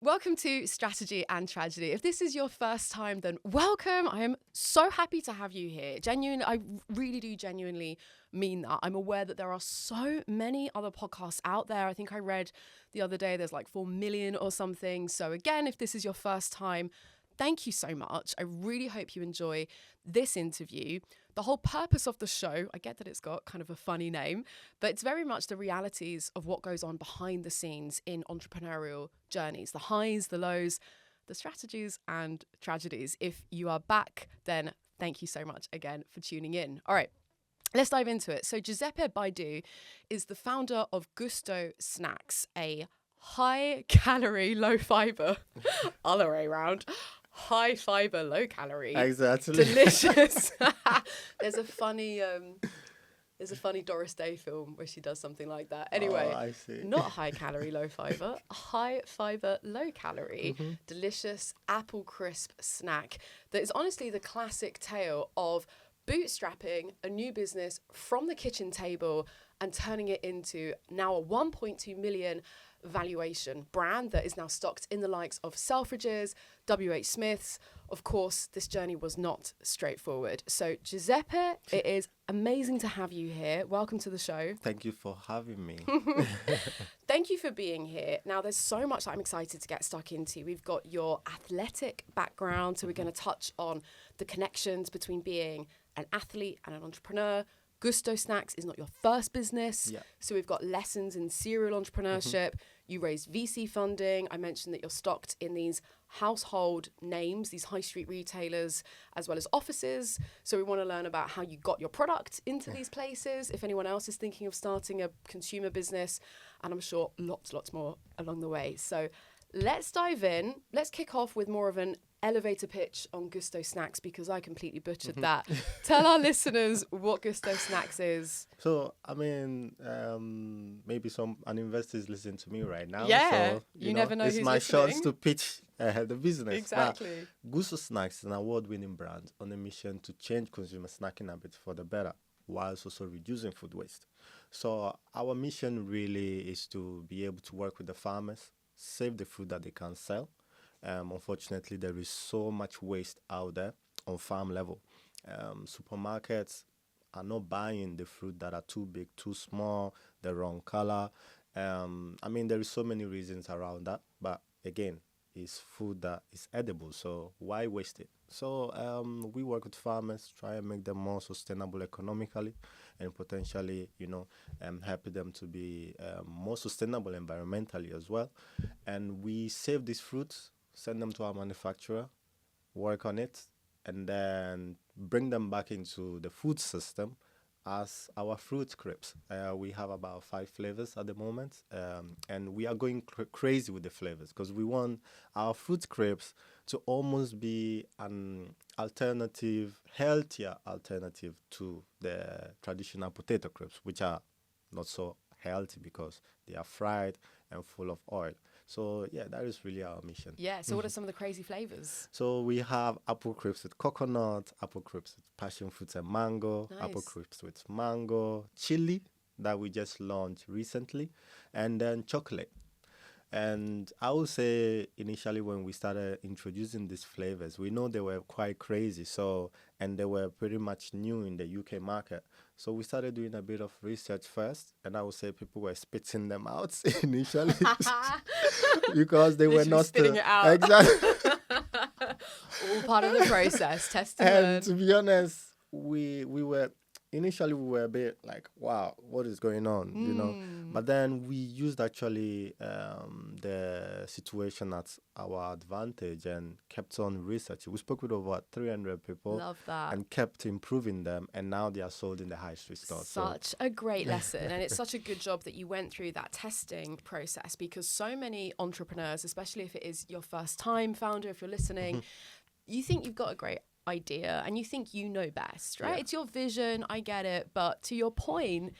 Welcome to Strategy and Tragedy. If this is your first time, then welcome. I am so happy to have you here. Genuinely, I really do genuinely mean that. I'm aware that there are so many other podcasts out there. I think I read the other day there's like 4 million or something. So again, if this is your first time, thank you so much. I really hope you enjoy this interview. The whole purpose of the show, I get that it's got kind of a funny name, but it's very much the realities of what goes on behind the scenes in entrepreneurial journeys, the highs, the lows, the strategies and tragedies. If you are back, then thank you so much again for tuning in. All right, let's dive into it. So Giuseppe Baidoo is the founder of Gusto Snacks, a high calorie, low fibre, other way around, high fibre, low calorie, exactly, delicious. There's a funny Doris Day film where she does something like that. Anyway, I see. Not high calorie, low fibre, high fibre, low calorie, delicious apple crisp snack that is honestly the classic tale of bootstrapping a new business from the kitchen table and turning it into now a 1.2 million valuation brand that is now stocked in the likes of Selfridges, WHSmiths. Of course, this journey was not straightforward. So Giuseppe, it is amazing to have you here. Welcome to the show. Thank you for having me. Thank you for being here. Now, there's so much that I'm excited to get stuck into. We've got your athletic background, so we're going to touch on the connections between being an athlete and an entrepreneur. Gusto Snacks is not your first business. Yeah. So we've got lessons in serial entrepreneurship. You raised VC funding. I mentioned that you're stocked in these household names, these high street retailers, as well as offices. So we want to learn about how you got your product into these places. If anyone else is thinking of starting a consumer business, and I'm sure lots more along the way. So let's dive in. Let's kick off with more of an elevator pitch on Gusto Snacks because I completely butchered that. Tell our listeners what Gusto Snacks is. So, I mean, maybe an investor is listening to me right now. Yeah, so, you never know it's who's my listening. chance to pitch the business. Exactly. But Gusto Snacks is an award-winning brand on a mission to change consumer snacking habits for the better, whilst also reducing food waste. So our mission really is to be able to work with the farmers, save the food that they can sell. Unfortunately, there is so much waste out there on farm level. Supermarkets are not buying the fruit that are too big, too small, the wrong color. I mean, there is so many reasons around that. But again, it's food that is edible, so why waste it? So we work with farmers, try and make them more sustainable economically and potentially, help them to be more sustainable environmentally as well. And we save these fruits, send them to our manufacturer, work on it, and then bring them back into the food system as our fruit crepes. We have about 5 flavors at the moment, and we are going crazy with the flavors because we want our fruit crepes to almost be an alternative, healthier alternative to the traditional potato crepes, which are not so healthy because they are fried and full of oil. So, yeah, that is really our mission. Yeah, so what are some of the crazy flavors? So we have apple crisps with coconut, apple crisps with passion fruits and mango, Nice. apple crisps with mango, chili that we just launched recently, and then chocolate. And I would say initially when we started introducing these flavors, we know they were quite crazy. And they were pretty much new in the UK market. So we started doing a bit of research first, and I would say people were spitting them out initially because they were not spitting it out. Exactly. All part of the process, test and And learn. to be honest, we were a bit like, wow, what is going on, But then we used actually the situation at our advantage and kept on researching. We spoke with over 300 people. Love that. And kept improving them, and now they are sold in the high street stores. Such a great lesson, and it's such a good job that you went through that testing process because so many entrepreneurs, especially if it is your first time founder, if you're listening, you think you've got a great idea and you think you know best, right? Yeah. It's your vision, I get it, but to your point,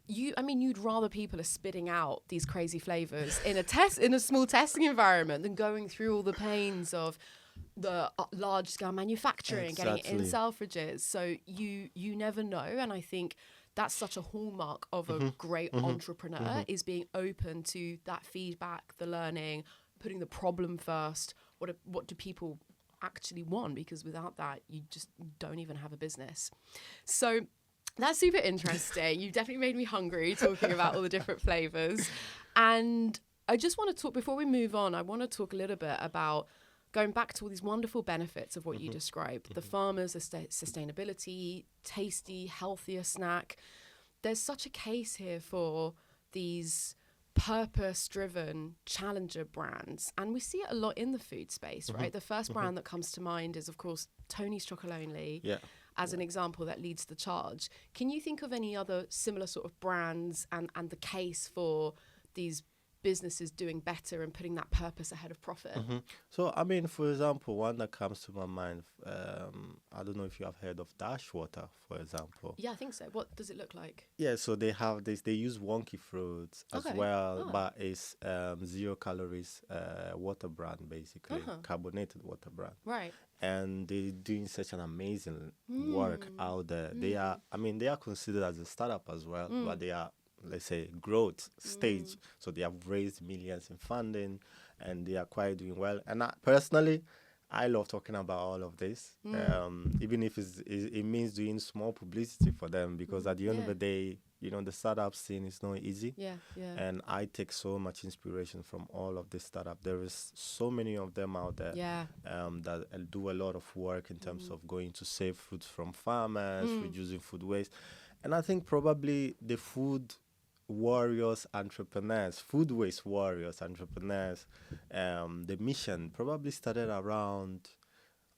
you'd rather people are spitting out these crazy flavors in a small testing environment than going through all the pains of the large scale manufacturing, getting it in Selfridges. So you never know, and I think that's such a hallmark of a great entrepreneur is being open to that feedback, the learning, putting the problem first. What do people actually want? Because without that, you just don't even have a business. So that's super interesting. You've definitely made me hungry talking about all the different flavors. And I just want to talk, before we move on, I want to talk a little bit about going back to all these wonderful benefits of what you described. The farmers, the sustainability, tasty, healthier snack. There's such a case here for these purpose-driven challenger brands, and we see it a lot in the food space, right? The first brand that comes to mind is, of course, Tony's Chocolonely, as an example that leads the charge. Can you think of any other similar sort of brands and the case for these businesses doing better and putting that purpose ahead of profit? So, I mean, for example, one that comes to my mind, I don't know if you have heard of Dash Water, for example. Yeah, I think so. What does it look like? Yeah, so they have this, they use wonky fruits as well, but it's 0 calories water brand, basically, carbonated water brand. Right. And they're doing such an amazing work out there. They are, I mean, they are considered as a startup as well, but they are, let's say, growth stage. So they have raised millions in funding and they are quite doing well. And personally, I love talking about all of this, even if it means doing small publicity for them, because at the end of the day, you know, the startup scene is not easy. And I take so much inspiration from all of this startup. There is so many of them out there that do a lot of work in terms of going to save food from farmers, reducing food waste. And I think probably the food warriors entrepreneurs, food waste warriors entrepreneurs, the mission probably started around,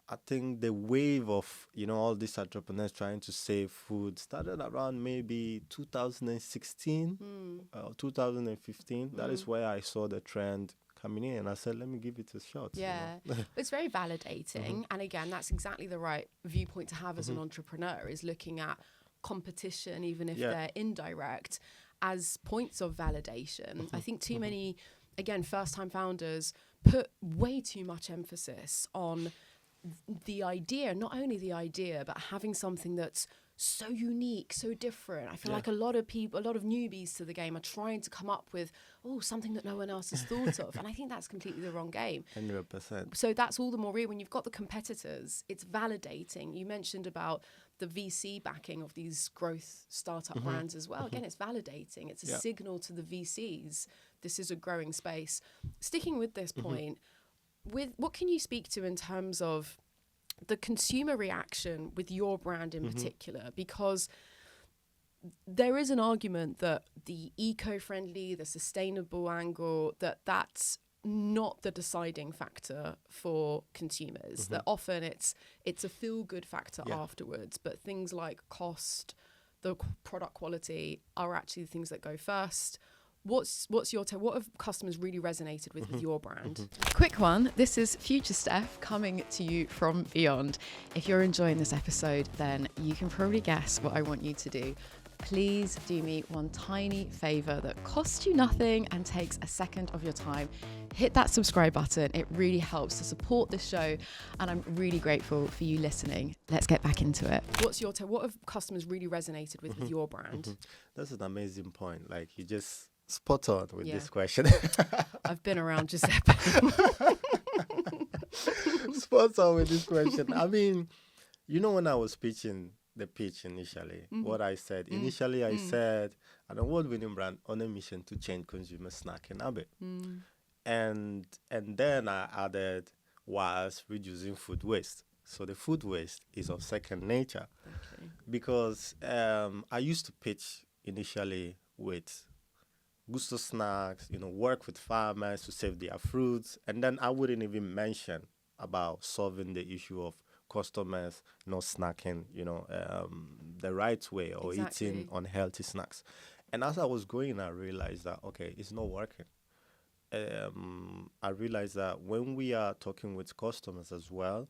I think the wave of, you know, all these entrepreneurs trying to save food started around maybe 2016 or 2015. That is where I saw the trend coming in and I said, let me give it a shot. Yeah, you know? it's very validating. And again, that's exactly the right viewpoint to have as an entrepreneur, is looking at competition, even if they're indirect, as points of validation. I think too many, again, first-time founders put way too much emphasis on the idea, not only the idea, but having something that's so unique, so different. I feel like a lot of people, a lot of newbies to the game are trying to come up with, something that no one else has thought of. And I think that's completely the wrong game. 100%. So that's all the more real when you've got the competitors. It's validating. You mentioned about the VC backing of these growth startup brands as well. Again, it's validating. It's a signal to the VCs. This is a growing space. Sticking with this point, with what can you speak to in terms of the consumer reaction with your brand in particular? Because there is an argument that the eco-friendly, the sustainable angle, that's not the deciding factor for consumers. That often it's a feel-good factor afterwards, but things like cost, the product quality are actually the things that go first. What's your what have customers really resonated with your brand? Quick one. This is Future Steph coming to you from beyond. If you're enjoying this episode, then you can probably guess what I want you to do. Please do me one tiny favor that costs you nothing and takes a second of your time. Hit that subscribe button. It really helps to support this show, and I'm really grateful for you listening. Let's get back into it. What have customers really resonated with your brand? That's an amazing point. Like, you just spot on with this question. I've been around Giuseppe. Spot on with this question. I mean, you know, when I was pitching the pitch initially, what I said, I said, an award-winning brand on a mission to change consumer snacking habit. And then I added, whilst reducing food waste. So the food waste is of second nature. Because I used to pitch initially with Gusto Snacks, you know, work with farmers to save their fruits. And then I wouldn't even mention about solving the issue of customers not snacking, you know, the right way or eating unhealthy snacks. And as I was going, I realized that, okay, it's not working. I realized that when we are talking with customers as well,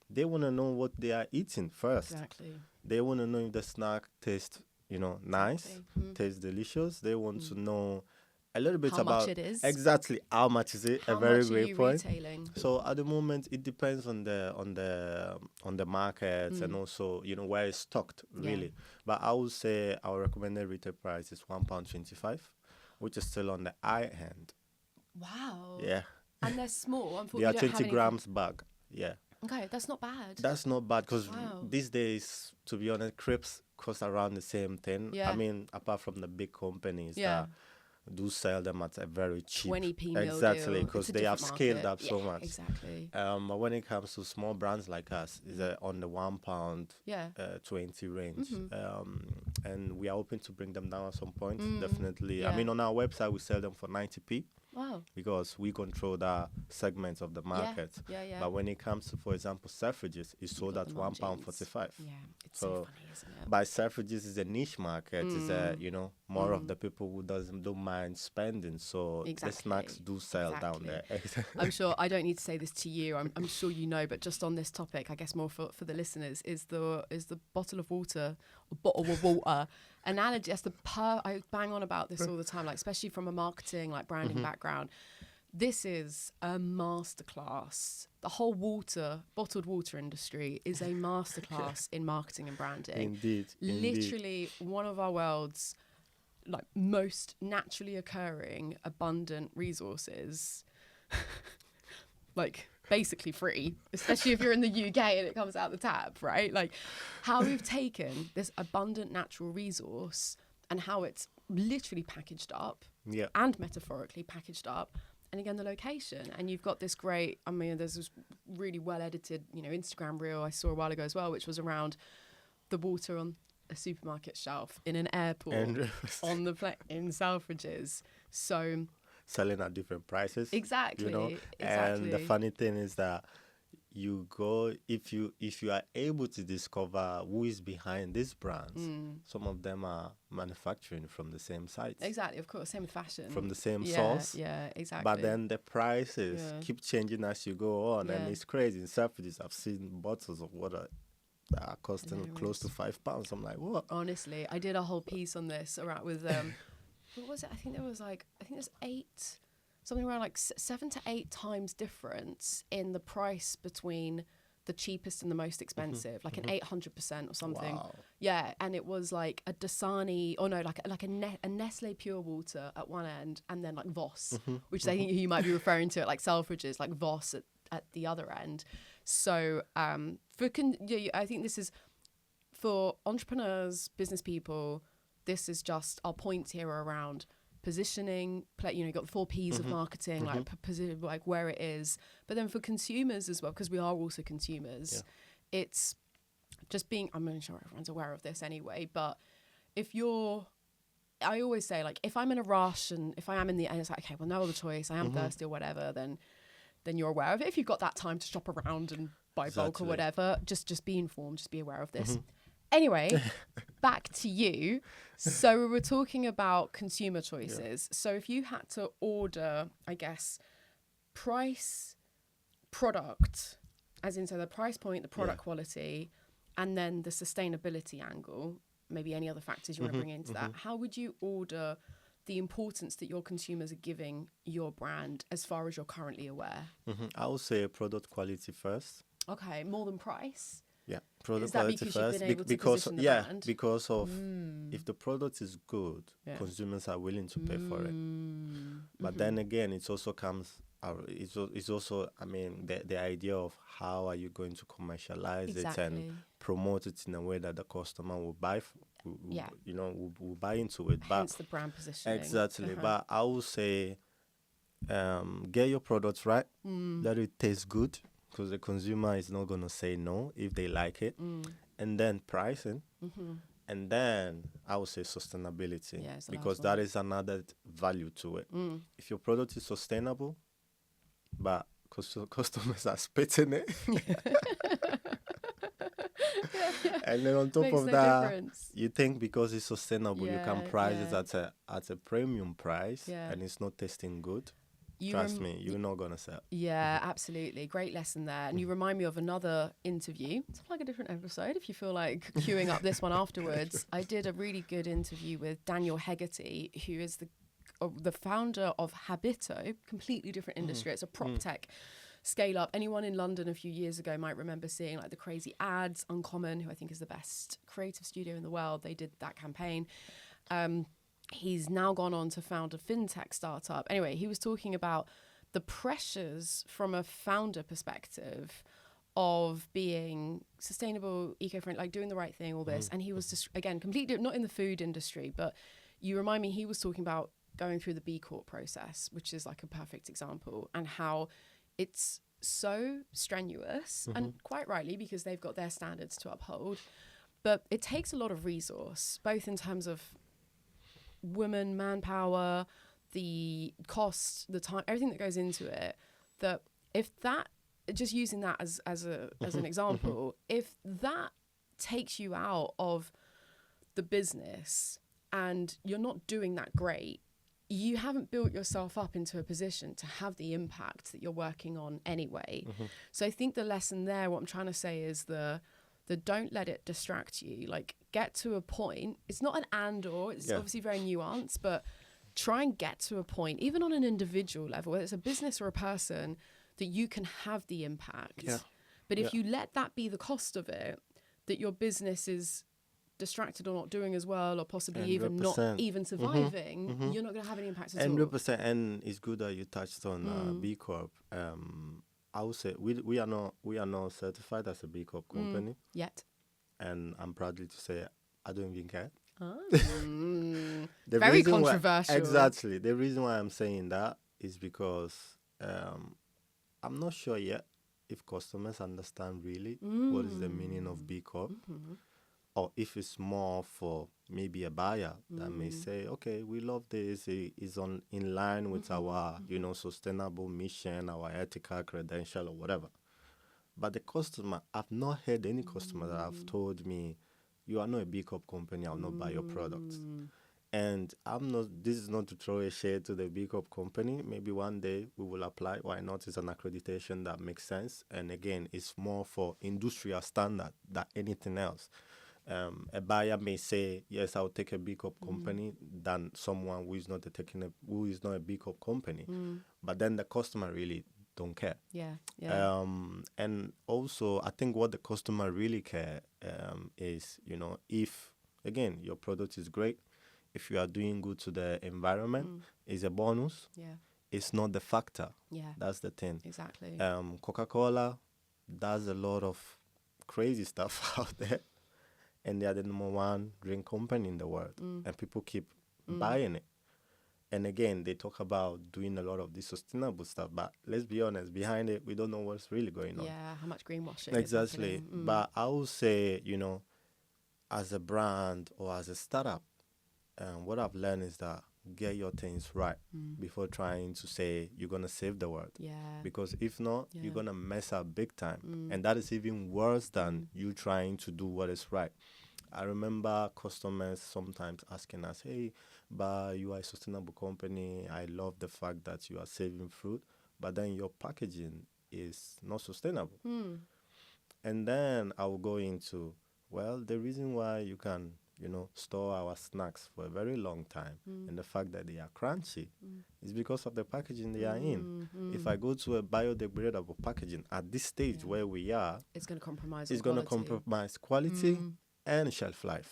they want to know what they are eating first. They want to know if the snack tastes, you know, nice, tastes delicious. They want to know a little bit how about much it is. Exactly, how much is it? How a very much great are you point. Retailing? So at the moment, it depends on the markets and also, you know, where it's stocked really. But I would say our recommended retail price is £1.25, which is still on the high end. Wow. Yeah. And they're small. They Unfortunately, are you don't have 20 any- grams bag. Yeah. Okay, that's not bad. That's not bad because Wow. these days, to be honest, crepes cost around the same thing. Yeah. I mean, apart from the big companies Yeah. that do sell them at a very cheap. 20p meal Exactly, deal. because It's a they have different scaled market. up so Yeah, much. Exactly. But when it comes to small brands like us, is on the £1, Yeah. 20 range. Mm-hmm. And we are hoping to bring them down at some point, definitely. Yeah. I mean, on our website, we sell them for 90p. Wow. Because we control that segment of the market. Yeah. But when it comes to, for example, Selfridges, it's sold got at the £1.45. Yeah, it's so funny, isn't it? But Selfridges is a niche market. It's more of the people who don't mind spending. So the Exactly. snacks do sell down there. I'm sure I don't need to say this to you. I'm sure you know, but just on this topic, I guess more for the listeners is the bottle of water analogy. That's I bang on about this all the time, like especially from a marketing, like branding background. This is a masterclass. The whole bottled water industry is a masterclass in marketing and branding. Indeed. Literally one of our world's like most naturally occurring abundant resources. Like basically free, especially if you're in the UK and it comes out the tap, right? Like how we've taken this abundant natural resource and how it's literally packaged up and metaphorically packaged up. And again, the location. And you've got this great, I mean, there's this really well edited, Instagram reel I saw a while ago as well, which was around the water on a supermarket shelf in an airport on the in Selfridges. So selling at different prices. Exactly. And the funny thing is that you go, if you are able to discover who is behind these brands, some of them are manufacturing from the same sites. Exactly, of course, same with fashion. From the same source. Yeah, exactly. But then the prices keep changing as you go on, and it's crazy. In Selfridges, I've seen bottles of water that are costing close to £5. I'm like, what? Honestly, I did a whole piece on this around with what was it? I think there's something around like 7 to 8 times difference in the price between the cheapest and the most expensive, like an 800% or something. Wow. Yeah, and it was like a Dasani, or no, like a Nestle Pure Water at one end, and then like Voss, which I think you might be referring to it like Selfridges, like Voss at the other end. So I think this is for entrepreneurs, business people. This is just our points here are around positioning, you got the 4 Ps of marketing, like position, like where it is. But then for consumers as well, because we are also consumers, it's just being, I'm not sure everyone's aware of this anyway, but I always say, like, if I'm in a rush and if I am and it's like, okay, well, no other choice, I am thirsty or whatever, then you're aware of it. If you've got that time to shop around and buy bulk or whatever, just be informed, just be aware of this. Anyway, back to you. So we were talking about consumer choices. So if you had to order, I guess, price, product, as in so the price point, the product quality, and then the sustainability angle, maybe any other factors you want to bring into that, how would you order the importance that your consumers are giving your brand as far as you're currently aware? I would say product quality first. Okay, more than price? Yeah, product Is that quality because you've first. been able to position the brand? Because of if the product is good, consumers are willing to pay for it. But then again, it also comes. It's also, I mean, the idea of how are you going to commercialize it and promote it in a way that the customer will buy. Will buy into it. Hence the brand positioning. Exactly. But I would say, get your products right. Let it taste good, because the consumer is not going to say no if they like it. And then pricing. And then I would say sustainability, because that is another value to it. If your product is sustainable, but customers are spitting it. And then on top of that, you think because it's sustainable, you can price it at a premium price, and it's not tasting good. Trust me, you're not going to sell. Yeah, absolutely. Great lesson there. And you remind me of another interview. It's like a different episode if you feel like queuing up this one afterwards. I did a really good interview with Daniel Hegarty, who is the founder of Habito, completely different industry. It's a prop tech scale up. Anyone in London a few years ago might remember seeing like the crazy ads. Uncommon, who I think is the best creative studio in the world, they did that campaign. He's now gone on to found a fintech startup. Anyway, he was talking about the pressures from a founder perspective of being sustainable, eco-friendly, like doing the right thing, all this. And he was just, again, completely not in the food industry, but you remind me, he was talking about going through the B Corp process, which is like a perfect example, and how it's so strenuous, and quite rightly, because they've got their standards to uphold. But it takes a lot of resource, both in terms of women, manpower, the cost, the time, everything that goes into it. That if that, just using that as an example, if that takes you out of the business and you're not doing that great, you haven't built yourself up into a position to have the impact that you're working on anyway. So I think the lesson there, what I'm trying to say is the don't let it distract you. Like, get to a point. It's not an and or, it's obviously very nuanced, but try and get to a point, even on an individual level, whether it's a business or a person, that you can have the impact. But if you let that be the cost of it, that your business is distracted or not doing as well, or possibly 100%. even not even surviving, you're not going to have any impact at all. 100%. And it's good that you touched on B Corp. I would say we are not certified as a B Corp company yet, and I'm proudly to say I don't even care. Very controversial. Exactly. The reason why I'm saying that is because I'm not sure yet if customers understand really what is the meaning of B Corp, or if it's more for maybe a buyer that may say, okay, we love this, it is in line with our sustainable mission, our ethical credential or whatever. But the customer, I've not heard any customer that have told me, you are not a B Corp company, I'll not buy your products. And this is not to throw a shade to the B Corp company. Maybe one day we will apply. Why not? It's an accreditation that makes sense. And again, it's more for industrial standard than anything else. A buyer may say, yes, I'll take a B Corp company than someone who is not a B Corp company. But then the customer really don't care. And also, I think what the customer really care is, if, again, your product is great, if you are doing good to the environment, is a bonus. It's not the factor. That's the thing. Exactly. Coca-Cola does a lot of crazy stuff out there, and they are the number one drink company in the world, and people keep buying it. And again, they talk about doing a lot of this sustainable stuff, but let's be honest, behind it, we don't know what's really going on. How much greenwashing Exactly. is happening. But I would say, as a brand or as a startup, what I've learned is that get your things right before trying to say you're going to save the world. Because if not, you're going to mess up big time. And that is even worse than you trying to do what is right. I remember customers sometimes asking us, hey, but you are a sustainable company. I love the fact that you are saving fruit, but then your packaging is not sustainable. And then I will go into, well, the reason why you can store our snacks for a very long time and the fact that they are crunchy is because of the packaging they are in. If I go to a biodegradable packaging at this stage where we are, it's going to compromise quality and shelf life.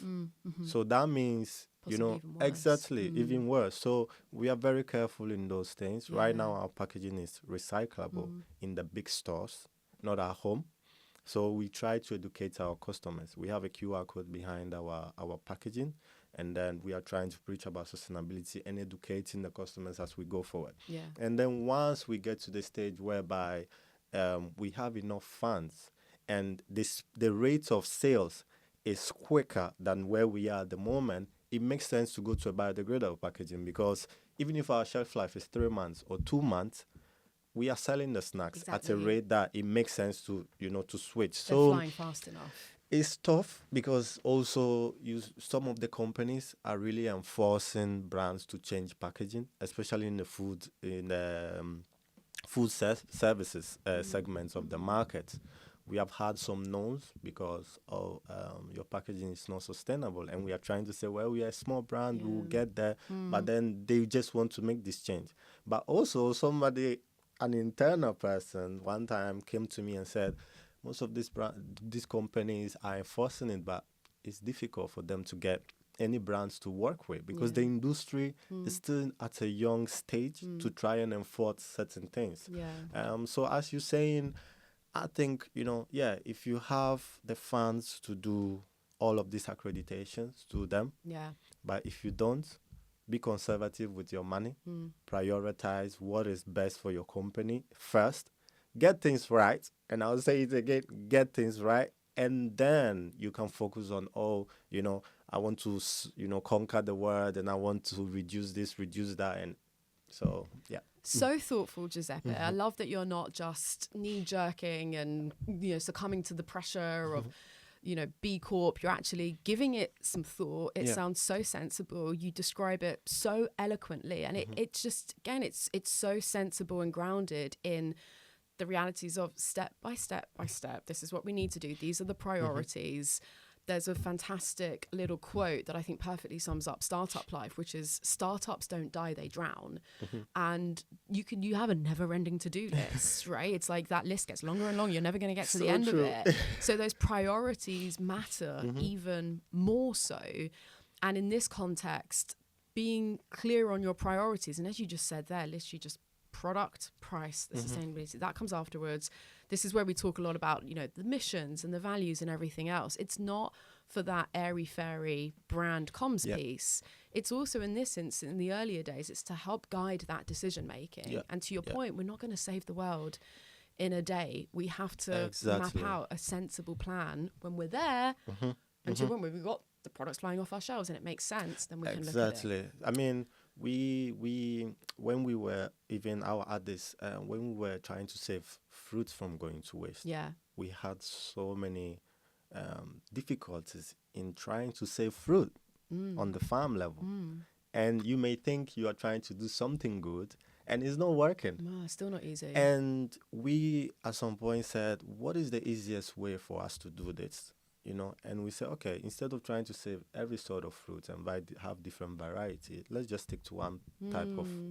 So that means, exactly, even worse. So we are very careful in those things. Right now, our packaging is recyclable in the big stores, not at home. So we try to educate our customers. We have a QR code behind our packaging, and then we are trying to preach about sustainability and educating the customers as we go forward. And then once we get to the stage whereby we have enough funds and the rate of sales is quicker than where we are at the moment, it makes sense to go to a biodegradable packaging, because even if our shelf life is 3 months or 2 months, we are selling the snacks at a rate that it makes sense to switch. They're flying fast enough. It's tough because also some of the companies are really enforcing brands to change packaging, especially in the food services segments of the market. We have had some no's because your packaging is not sustainable, and we are trying to say, well, we are a small brand, we will get there, but then they just want to make this change. But also an internal person one time came to me and said, most of these companies are enforcing it, but it's difficult for them to get any brands to work with, because the industry is still at a young stage to try and enforce certain things. So as you're saying, I think, if you have the funds to do all of these accreditations, do them. But if you don't, be conservative with your money. Prioritize what is best for your company first. Get things right. And I'll say it again, get things right. And then you can focus on, I want to, conquer the world, and I want to reduce this, reduce that. And so, yeah. So thoughtful, Giuseppe. I love that you're not just knee-jerking and, succumbing to the pressure of, B Corp. You're actually giving it some thought. It sounds so sensible. You describe it so eloquently. And it's just, again, it's so sensible and grounded in the realities of step by step by step. This is what we need to do. These are the priorities. There's a fantastic little quote that I think perfectly sums up startup life, which is startups don't die, they drown. And you have a never-ending to-do list, right? It's like that list gets longer and longer. You're never going to get to the end of it. So those priorities matter even more so. And in this context, being clear on your priorities, and as you just said there, literally just product, price, the sustainability, that comes afterwards. This is where we talk a lot about, the missions and the values and everything else. It's not for that airy-fairy brand comms piece. It's also, in this instance, in the earlier days, it's to help guide that decision-making. And to your point, we're not going to save the world in a day. We have to map out a sensible plan when we're there. And to your point, when we've got the products flying off our shelves and it makes sense, then we can look at it. I mean, we when we were when we were trying to save fruits from going to waste, we had so many difficulties in trying to save fruit on the farm level. And you may think you are trying to do something good and it's not working. No, it's still not easy. And we at some point said, what is the easiest way for us to do this? And we said, okay, instead of trying to save every sort of fruit and have different variety, let's just stick to one type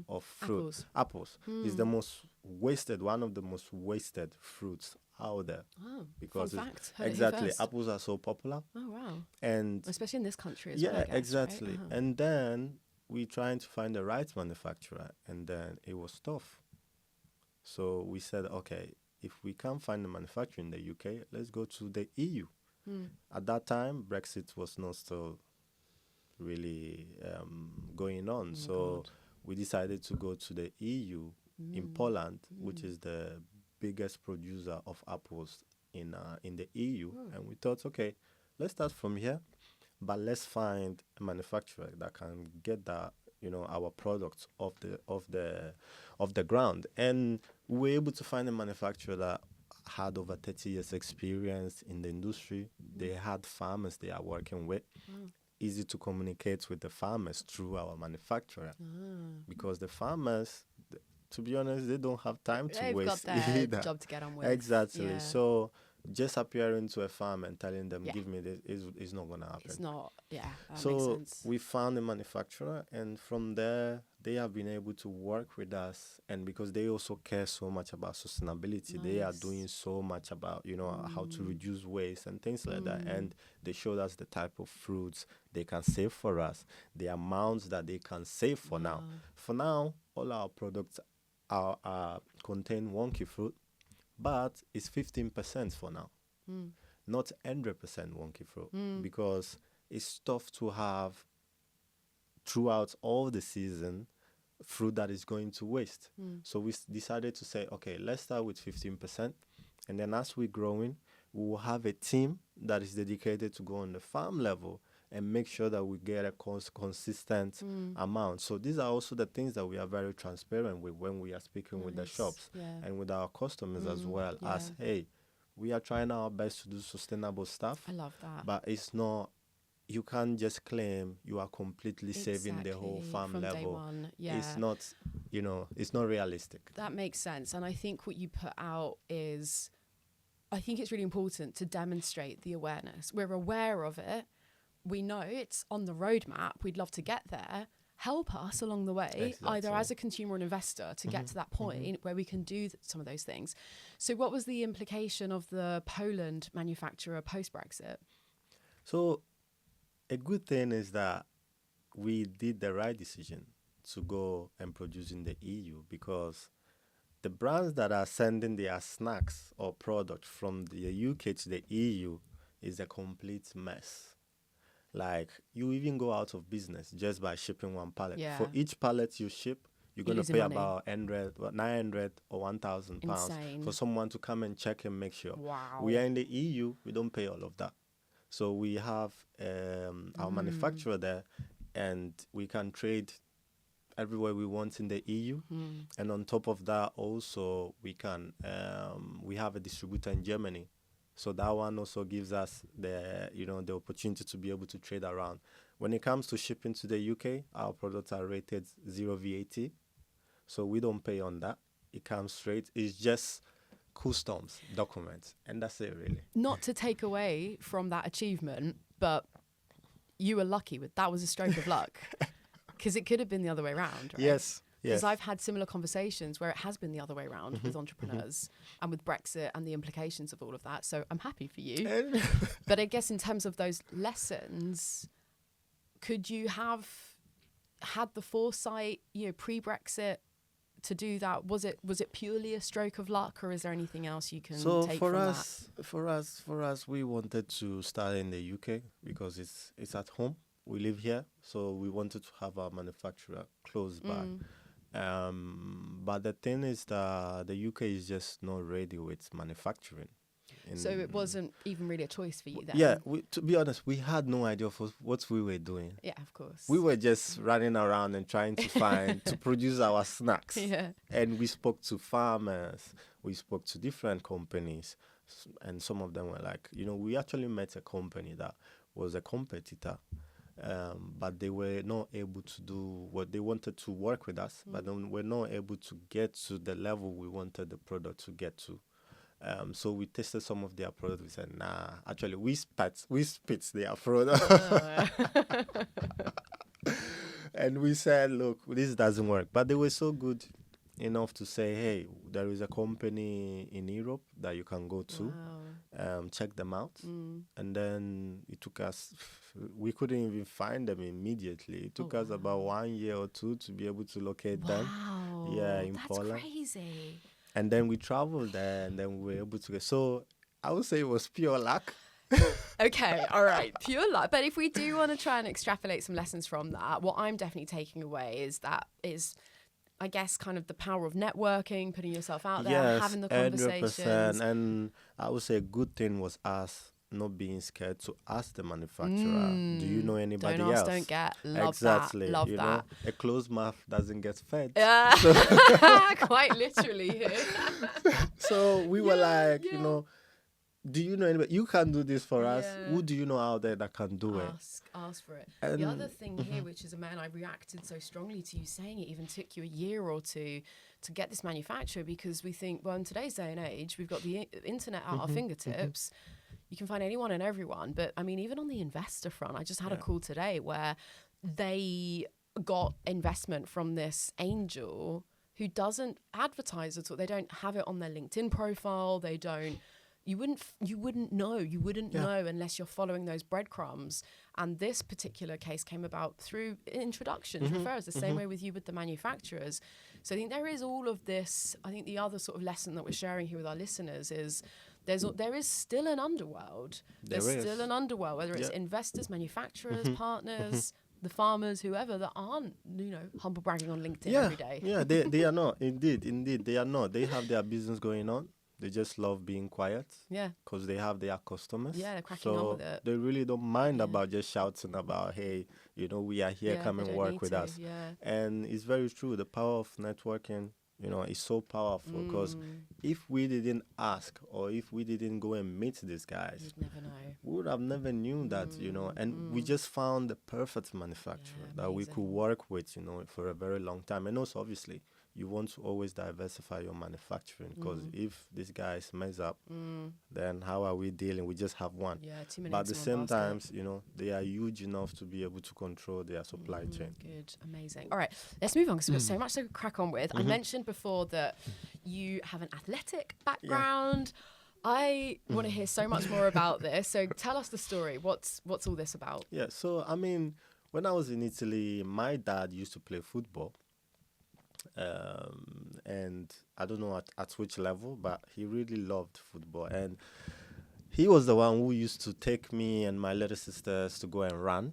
of fruit. Apples is the most wasted, one of the most wasted fruits out there. Oh, because fun fact. Exactly, apples are so popular. Oh, wow. And especially in this country as well, I guess, exactly. Right? And then we trying to find the right manufacturer, and then it was tough. So we said, okay, if we can't find the manufacturer in the UK, let's go to the EU. At that time, Brexit was not still really going on. We decided to go to the EU in Poland, which is the biggest producer of apples in the EU. And we thought, okay, let's start from here, but let's find a manufacturer that can get that, our products off the ground. And we were able to find a manufacturer that had over 30 years experience in the industry. They had farmers they are working with. Easy to communicate with the farmers through our manufacturer, because the farmers, to be honest, they don't have time to waste. They've got their job to get on with. Exactly. So just appearing to a farm and telling them, give me this, is not going to happen. It's not, that makes so sense. we found a manufacturer, and from there, they have been able to work with us. And because they also care so much about sustainability, they are doing so much about, how to reduce waste and things like that. And they showed us the type of fruits they can save for us, the amounts that they can save for now. For now, all our products contain wonky fruit, but it's 15% for now, not 100% wonky fruit, because it's tough to have throughout all the season fruit that is going to waste. So we decided to say, okay, let's start with 15%, and then as we're growing, we will have a team that is dedicated to go on the farm level and make sure that we get a consistent amount. So these are also the things that we are very transparent with when we are speaking with the shops and with our customers as well, as, hey, we are trying our best to do sustainable stuff. I love that. But it's not, you can't just claim you are completely saving the whole farm from level. Day one. It's not, it's not realistic. That makes sense. And I think what you put out is, I think it's really important to demonstrate the awareness. We're aware of it. We know it's on the roadmap. We'd love to get there. Help us along the way, either as a consumer or an investor, to get to that point where we can do some of those things. So what was the implication of the Poland manufacturer post-Brexit? So a good thing is that we did the right decision to go and produce in the EU, because the brands that are sending their snacks or product from the UK to the EU is a complete mess. Like, you even go out of business just by shipping one pallet. Yeah. For each pallet you ship, you're going to losing pay money. about 900 or 1,000 pounds Insane. for someone to come and check and make sure. Wow. We are in the EU, we don't pay all of that. So we have our manufacturer there, and we can trade everywhere we want in the EU. And on top of that, also, we can we have a distributor in Germany. So that one also gives us the opportunity to be able to trade around. When it comes to shipping to the UK, our products are rated 0 VAT. So we don't pay on that. It comes straight. It's just customs documents, and that's it, really. Not to take away from that achievement, but you were lucky with that. Was a stroke of luck, because it could have been the other way around, right? Yes. Because I've had similar conversations where it has been the other way around with entrepreneurs and with Brexit and the implications of all of that. So I'm happy for you. But I guess in terms of those lessons, could you have had the foresight, pre-Brexit, to do that? Was it purely a stroke of luck, or is there anything else you can take from that? For us, we wanted to start in the UK because it's at home. We live here, so we wanted to have our manufacturer close by. But the thing is that the UK is just not ready with manufacturing. So it wasn't even really a choice for you then? Yeah, to be honest, we had no idea of what we were doing. Yeah, of course. We were just running around and trying to find, to produce our snacks. Yeah. And we spoke to farmers, we spoke to different companies, and some of them were like, we actually met a company that was a competitor. But they were not able to do what they wanted to work with us, but then we're not able to get to the level we wanted the product to get to. So we tested some of their products. We said, nah, actually, we spit their product. And we said, look, this doesn't work. But they were so good enough to say, hey, there is a company in Europe that you can go to. Wow. Check them out. And then it took us, we couldn't even find them immediately. It took us about 1 year or two to be able to locate them. Yeah, in Poland. That's crazy. And then we traveled there, and then we were able to get. So I would say it was pure luck. Okay, all right, pure luck. But if we do want to try and extrapolate some lessons from that, what I'm definitely taking away is I guess kind of the power of networking, putting yourself out there, having the conversations. 100%. And I would say a good thing was us not being scared to ask the manufacturer, do you know anybody don't ask, else? Don't get. Love exactly. That. Love that. A closed mouth doesn't get fed. Quite literally here. So we were like, do you know anybody? You can do this for us. Who do you know out there that can do it? Ask for it. And the other thing here, which is I reacted so strongly to you saying it, even took you a year or two to get this manufacturer, because we think, well, in today's day and age, we've got the internet at our fingertips. You can find anyone and everyone. But I mean, even on the investor front, I just had a call today where they got investment from this angel who doesn't advertise at all. They don't have it on their LinkedIn profile. They don't. You wouldn't know unless you're following those breadcrumbs. And this particular case came about through introductions, referrals, the same way with you with the manufacturers. So I think there is all of this. I think the other sort of lesson that we're sharing here with our listeners is there is still an underworld. There's still an underworld, whether it's investors, manufacturers, partners, the farmers, whoever, that aren't, humble bragging on LinkedIn every day. Yeah, they are not. Indeed, they are not. They have their business going on. They just love being quiet. Yeah. Because they have their customers. Yeah, they're cracking on with it. They really don't mind about just shouting about, hey, we are here, come and work with us. Yeah. And it's very true. The power of networking, is so powerful, because if we didn't ask, or if we didn't go and meet these guys, you'd never know. We would have never knew that, and we just found the perfect manufacturer that we could work with, for a very long time. And also, obviously, you want to always diversify your manufacturing, because if these guys mess up, then how are we dealing? We just have one. Yeah, too many. But at the same time, they are huge enough to be able to control their supply chain. Good, amazing. All right, let's move on, because we've got so much to crack on with. I mentioned before that you have an athletic background. I want to hear so much more about this. So tell us the story. What's all this about? Yeah, so I mean, when I was in Italy, my dad used to play football. And I don't know at which level, but he really loved football. And he was the one who used to take me and my little sisters to go and run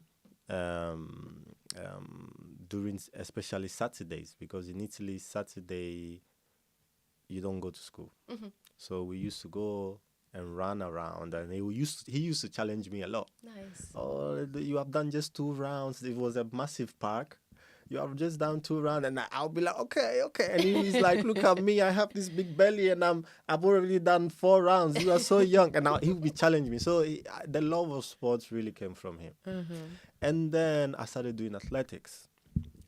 um, during especially Saturdays, because in Italy, Saturday, you don't go to school. Mm-hmm. So we used to go and run around, and he used to challenge me a lot. Nice. Oh, you have done just 2 rounds. It was a massive park. You have just done 2 rounds, and I'll be like, okay. And he's like, look at me, I have this big belly, and I've already done 4 rounds. You are so young, and now he would be challenging me. So the love of sports really came from him. Mm-hmm. And then I started doing athletics.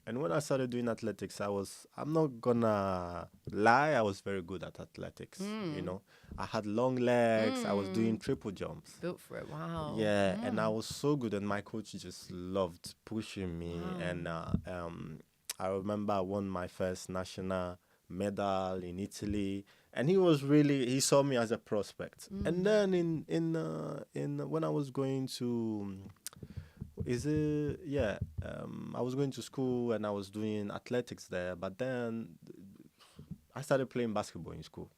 And when I started doing athletics, I'm not gonna lie, I was very good at athletics. You know, I had long legs, I was doing triple jumps. Built for it. Wow. Yeah, and I was so good, and my coach just loved pushing me. And I remember I won my first national medal in Italy, and he saw me as a prospect. And then in when I was going to I was going to school and I was doing athletics there, but then I started playing basketball in school.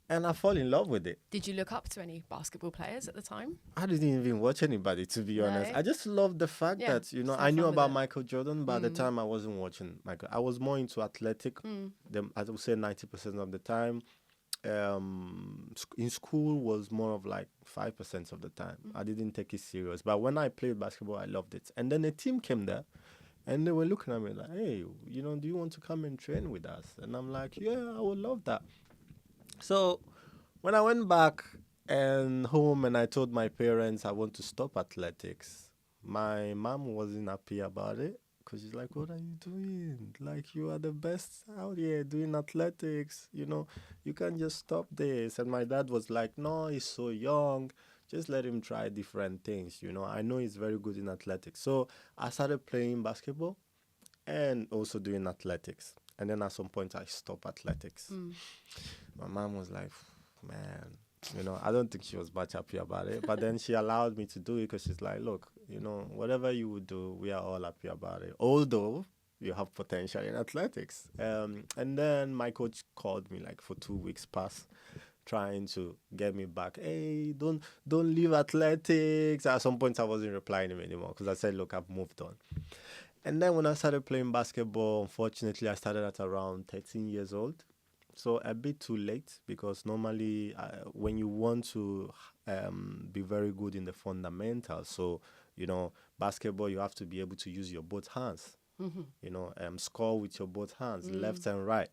And I fall in love with it. Did you look up to any basketball players at the time? I didn't even watch anybody, to be honest. I just loved the fact that, you know, I knew about Michael Jordan, but at the time I wasn't watching Michael. I was more into athletic, I would say 90% of the time. In school was more of like 5% of the time. I didn't take it serious. But when I played basketball, I loved it. And then a team came there, and they were looking at me like, hey, you know, do you want to come and train with us? And I'm like, yeah, I would love that. So when I went back and home and I told my parents I want to stop athletics, my mom wasn't happy about it, because she's like, what are you doing? Like, you are the best out here doing athletics, you know, you can't just stop this. And my dad was like, no, he's so young, just let him try different things, you know, I know he's very good in athletics. So I started playing basketball and also doing athletics. And then at some point I stopped athletics. My mom was like, man, you know, I don't think she was much happy about it. But then she allowed me to do it, because she's like, look, you know, whatever you would do, we are all happy about it. Although you have potential in athletics. And then my coach called me like for 2 weeks past, trying to get me back. Hey, don't leave athletics. At some point I wasn't replying him anymore, because I said, look, I've moved on. And then when I started playing basketball, unfortunately, I started at around 13 years old. So a bit too late, because normally when you want to be very good in the fundamentals, so, you know, basketball, you have to be able to use your both hands, you know, score with your both hands, left and right,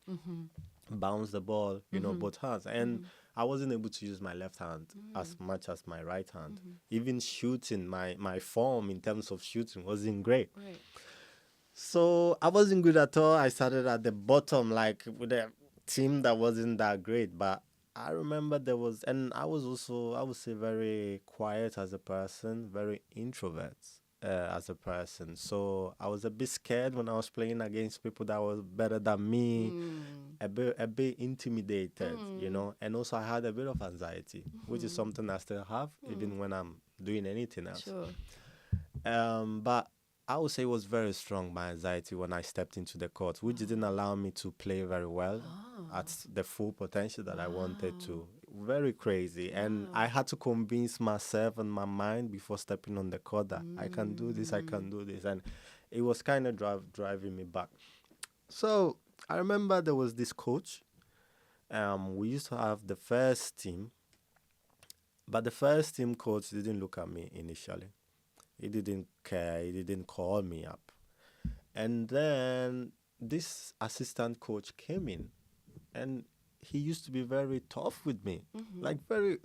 bounce the ball, you know, both hands. And I wasn't able to use my left hand as much as my right hand. Even shooting, my form in terms of shooting wasn't great. Right. So I wasn't good at all. I started at the bottom, like with a team that wasn't that great. But I remember and I was also, I would say, very quiet as a person, very introvert as a person. So I was a bit scared when I was playing against people that were better than me, a bit intimidated, you know. And also I had a bit of anxiety, which is something I still have, even when I'm doing anything else. Sure. But I would say it was very strong, my anxiety, when I stepped into the court, which didn't allow me to play very well at the full potential that I wanted to. Very crazy. And I had to convince myself and my mind before stepping on the court that I can do this, I can do this. And it was kind of driving me back. So I remember there was this coach. We used to have the first team, but the first team coach didn't look at me initially. He didn't care. He didn't call me up. And then this assistant coach came in, and he used to be very tough with me, like very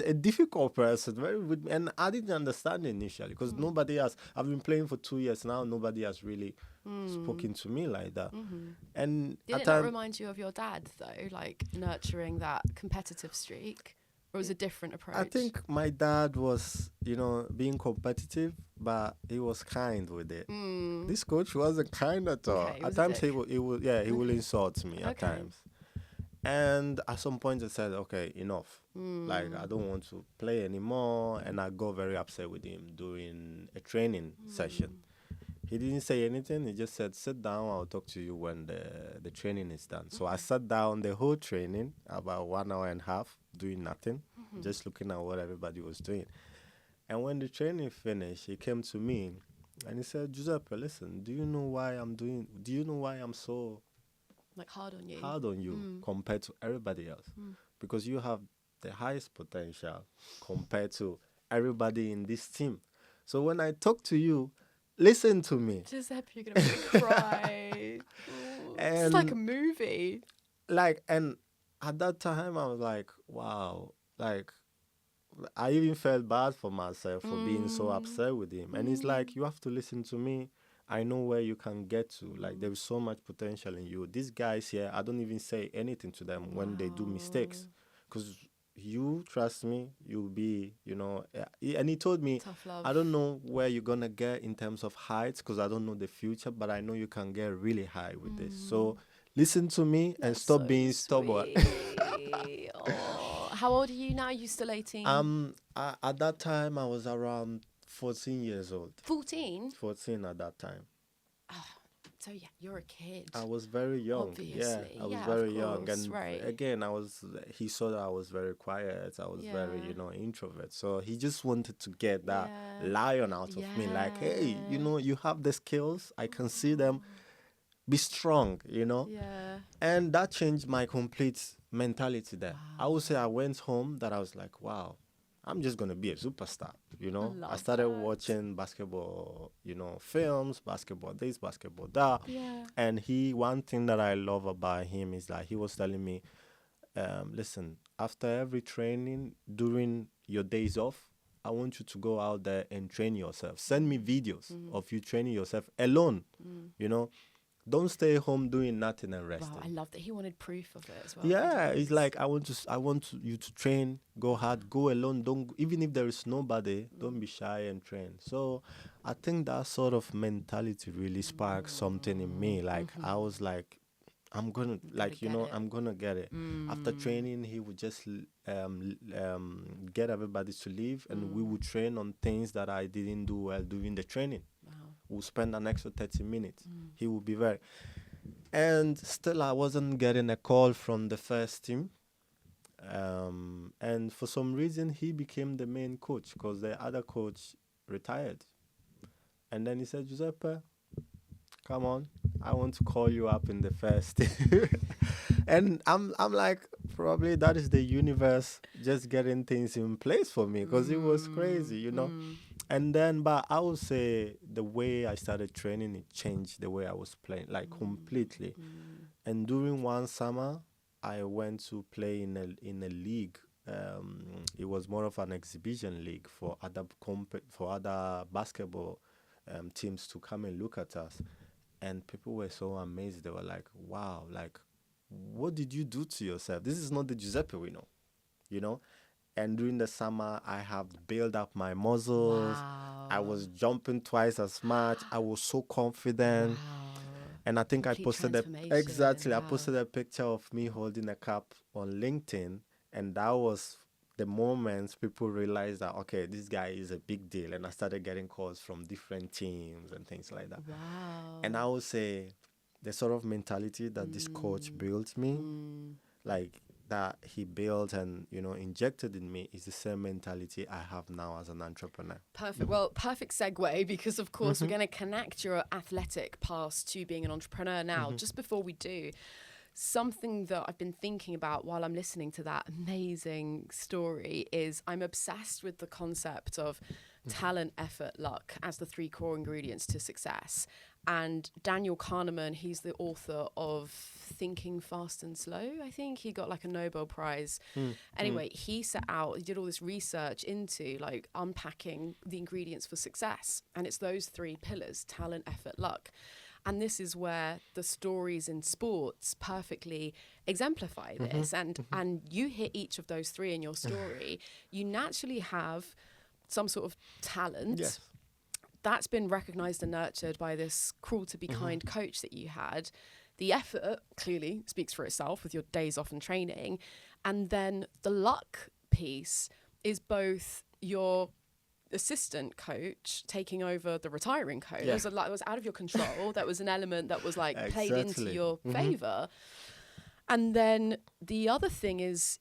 a difficult person, very with me. And I didn't understand initially, because nobody has. I've been playing for 2 years now. Nobody has really spoken to me like that. And did it not remind you of your dad though, like nurturing that competitive streak? Or was it a different approach? I think my dad was, you know, being competitive, but he was kind with it. This coach wasn't kind at all. Okay, at times he will insult me at times. And at some point I said, okay, enough. Like, I don't want to play anymore. And I got very upset with him during a training session. He didn't say anything. He just said, sit down. I'll talk to you when the training is done. So I sat down the whole training, about 1 hour and a half, doing nothing, just looking at what everybody was doing. And when the training finished, he came to me and he said, Giuseppe, listen, do you know why I'm so Like hard on you. hard on you compared to everybody else? Because you have the highest potential compared to everybody in this team. So when I talk to you, listen to me. Giuseppe, you're gonna make me cry. It's like a movie. Like, and at that time I was like, wow, like, I even felt bad for myself for being so upset with him. And it's like, you have to listen to me. I know where you can get to. Like, there is so much potential in you. These guys here, I don't even say anything to them when they do mistakes. Because you, trust me, you'll be, and he told me, Tough love. I don't know where you're going to get in terms of heights because I don't know the future, but I know you can get really high with this. So listen to me and stop being stubborn. Oh, how old are you now? You still 18? At that time, I was around 14 years old. 14? 14 at that time. So yeah, you're a kid. I was very young. Obviously. Yeah, I was Yeah, very of young. course, And right. again, he saw that I was very quiet. I was very, introvert. So he just wanted to get that lion out of me. Like, hey, you have the skills. I can see them. Be strong, Yeah. And that changed my complete mentality there. I would say I went home that I was like, wow, I'm just going to be a superstar, I started watching basketball, films, basketball this, basketball that. Yeah. And one thing that I love about him is that he was telling me, listen, after every training, during your days off, I want you to go out there and train yourself. Send me videos of you training yourself alone, Don't stay home doing nothing and resting. Wow, I love that he wanted proof of it as well. Yeah, it's like I want you to train, go hard, go alone. Even if there is nobody, don't be shy and train. So I think that sort of mentality really sparked something in me. Like I was like, I'm gonna I'm gonna get it. After training, he would just get everybody to leave, and we would train on things that I didn't do well during the training. We'll spend an extra 30 minutes. He will be very... And still, I wasn't getting a call from the first team. And for some reason, he became the main coach because the other coach retired. And then he said, Giuseppe, come on, I want to call you up in the first team. And I'm like, probably that is the universe just getting things in place for me because it was crazy, And then, but I would say the way I started training, it changed the way I was playing, like completely. And during one summer, I went to play in a league. It was more of an exhibition league for other basketball teams to come and look at us. And people were so amazed. They were like, wow, like, what did you do to yourself? This is not the Giuseppe we know, And during the summer, I have built up my muscles. Wow. I was jumping twice as much. I was so confident. Wow. And I think I posted I Wow. posted a picture of me holding a cup on LinkedIn. And that was the moment people realized that, okay, this guy is a big deal. And I started getting calls from different teams and things like that. Wow. And I would say the sort of mentality that this coach built me, like that he built and, injected in me is the same mentality I have now as an entrepreneur. Perfect. Well, perfect segue because, of course, we're going to connect your athletic past to being an entrepreneur now. Just before we do, something that I've been thinking about while I'm listening to that amazing story is I'm obsessed with the concept of talent, effort, luck as the 3 core ingredients to success. And Daniel Kahneman, he's the author of Thinking Fast and Slow. I think he got like a Nobel Prize. Anyway, he did all this research into like unpacking the ingredients for success. And it's those 3 pillars: talent, effort, luck. And this is where the stories in sports perfectly exemplify this. And you hit each of those 3 in your story. You naturally have some sort of talent. Yes. That's been recognized and nurtured by this cruel to be kind coach that you had. the effort clearly speaks for itself with your days off and training. And then the luck piece is both your assistant coach taking over the retiring coach. Yeah. It was out of your control. That was an element that was like played into Exactly. your favor. And then the other thing is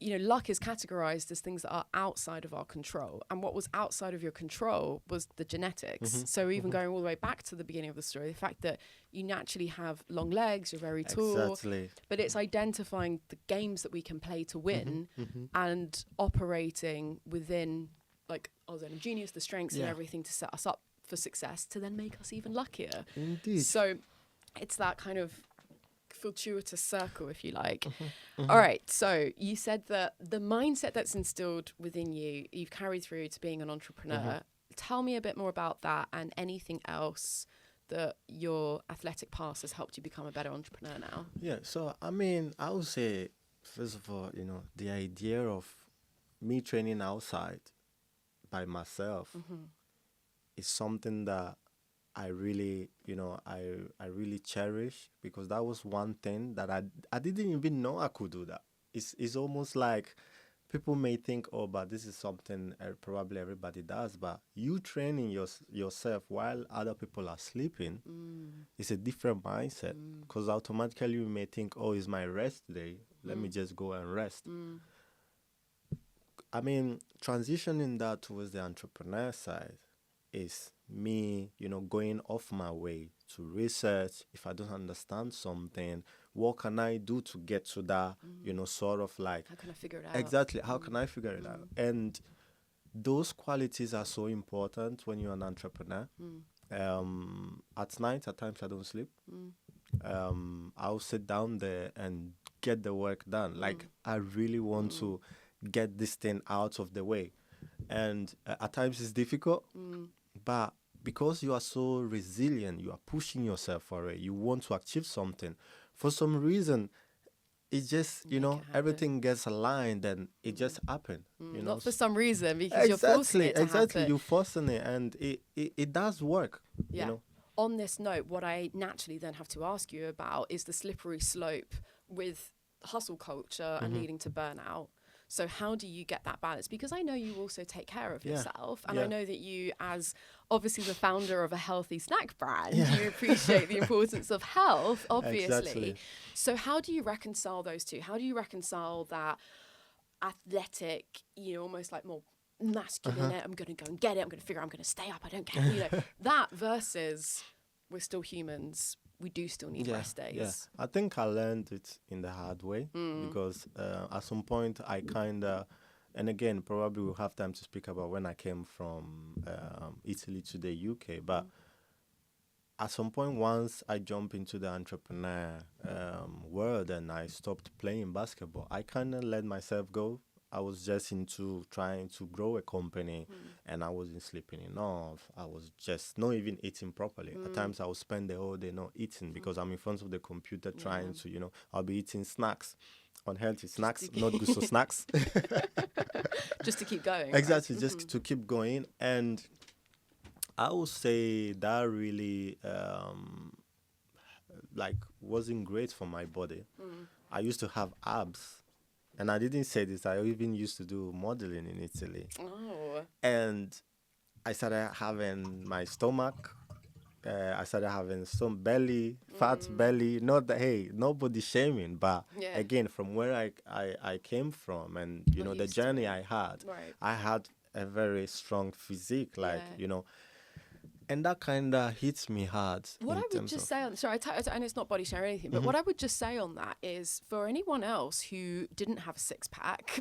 luck is categorized as things that are outside of our control. And what was outside of your control was the genetics. So even going all the way back to the beginning of the story, the fact that you naturally have long legs, you're very tall. Exactly. But it's identifying the games that we can play to win and operating within like our zone of genius, the strengths and everything to set us up for success to then make us even luckier. Indeed. So it's that kind of fortuitous circle, if you like. All right, so you said that the mindset that's instilled within you, you've carried through to being an entrepreneur. Tell me a bit more about that and anything else that your athletic past has helped you become a better entrepreneur now. Yeah, so I mean, I would say, first of all, the idea of me training outside by myself is something that I really, I really cherish, because that was one thing that I didn't even know I could do that. It's almost like people may think, oh, but this is something probably everybody does, but you training yourself while other people are sleeping, it's a different mindset, because automatically you may think, oh, it's my rest day, let me just go and rest. I mean, transitioning that towards the entrepreneur side is me, going off my way to research. If I don't understand something, what can I do to get to that, sort of like... How can I figure it out? Exactly. How can I figure it out? And those qualities are so important when you're an entrepreneur. At night, at times I don't sleep. I'll sit down there and get the work done. Like, I really want to get this thing out of the way. And at times it's difficult, but because you are so resilient, you are pushing yourself for it, you want to achieve something. For some reason, it just, everything gets aligned and it just happened. Not for some reason, because you're forcing it to happen. You're forcing it, and it does work. On this note, what I naturally then have to ask you about is the slippery slope with hustle culture and leading to burnout. So how do you get that balance? Because I know you also take care of yourself. And I know that you, as obviously the founder of a healthy snack brand, you appreciate the importance of health, obviously. Exactly. So how do you reconcile those two? How do you reconcile that athletic, almost like more masculine, I'm going to go and get it, I'm going to figure out, I'm going to stay up, I don't care, that versus we're still humans, we do still need rest days. Yeah. I think I learned it in the hard way, because at some point I kind of, and again, probably we'll have time to speak about when I came from Italy to the UK, but at some point, once I jumped into the entrepreneur world and I stopped playing basketball, I kind of let myself go. I was just into trying to grow a company, and I wasn't sleeping enough. I was just not even eating properly. At times, I would spend the whole day not eating because I'm in front of the computer trying to, I'll be eating snacks, unhealthy snacks, not good so snacks. Just to keep going. Exactly, right? just to keep going. And I would say that really, wasn't great for my body. I used to have abs. And I didn't say this, I even used to do modeling in Italy. Oh. And I started having my stomach, I started having some belly, fat belly. Not that, hey, nobody shaming, but again, from where I came from and, the journey I had, I had a very strong physique, and that kind of hits me hard. What I would just say on, sorry, and it's not body share or anything, but what I would just say on that is for anyone else who didn't have a six pack,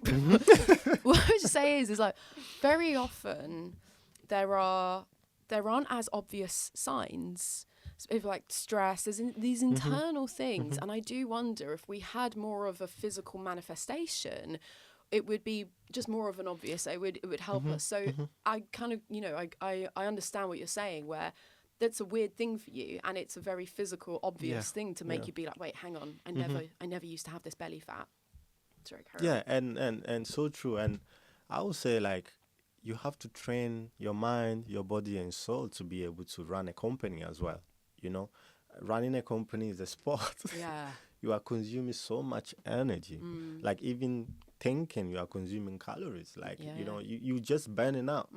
what I would just say is like very often there aren't as obvious signs of like stress. There's these internal things, and I do wonder if we had more of a physical manifestation, it would be just more of an obvious, it would help us. So I kind of, I understand what you're saying, where that's a weird thing for you, and it's a very physical, obvious thing to make you be like, wait, hang on, I never used to have this belly fat. Sorry, carry on. and so true. And I would say, you have to train your mind, your body and soul to be able to run a company as well, running a company is a sport. Yeah. You are consuming so much energy. Like even thinking, you are consuming calories. Like, you just burning out.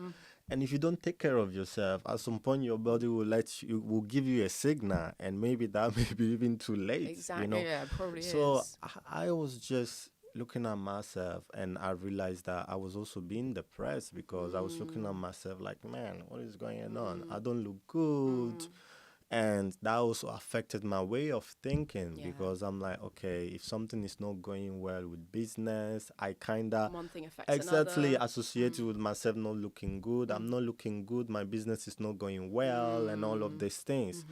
And if you don't take care of yourself, at some point your body will give you a signal, and maybe that may be even too late. Exactly. Yeah, probably So is. I was just looking at myself, and I realized that I was also being depressed because I was looking at myself like, man, what is going on? I don't look good. And that also affected my way of thinking because I'm like, okay, if something is not going well with business, I kind of One thing affects exactly another. associate it with myself not looking good. I'm not looking good. My business is not going well, and all of these things.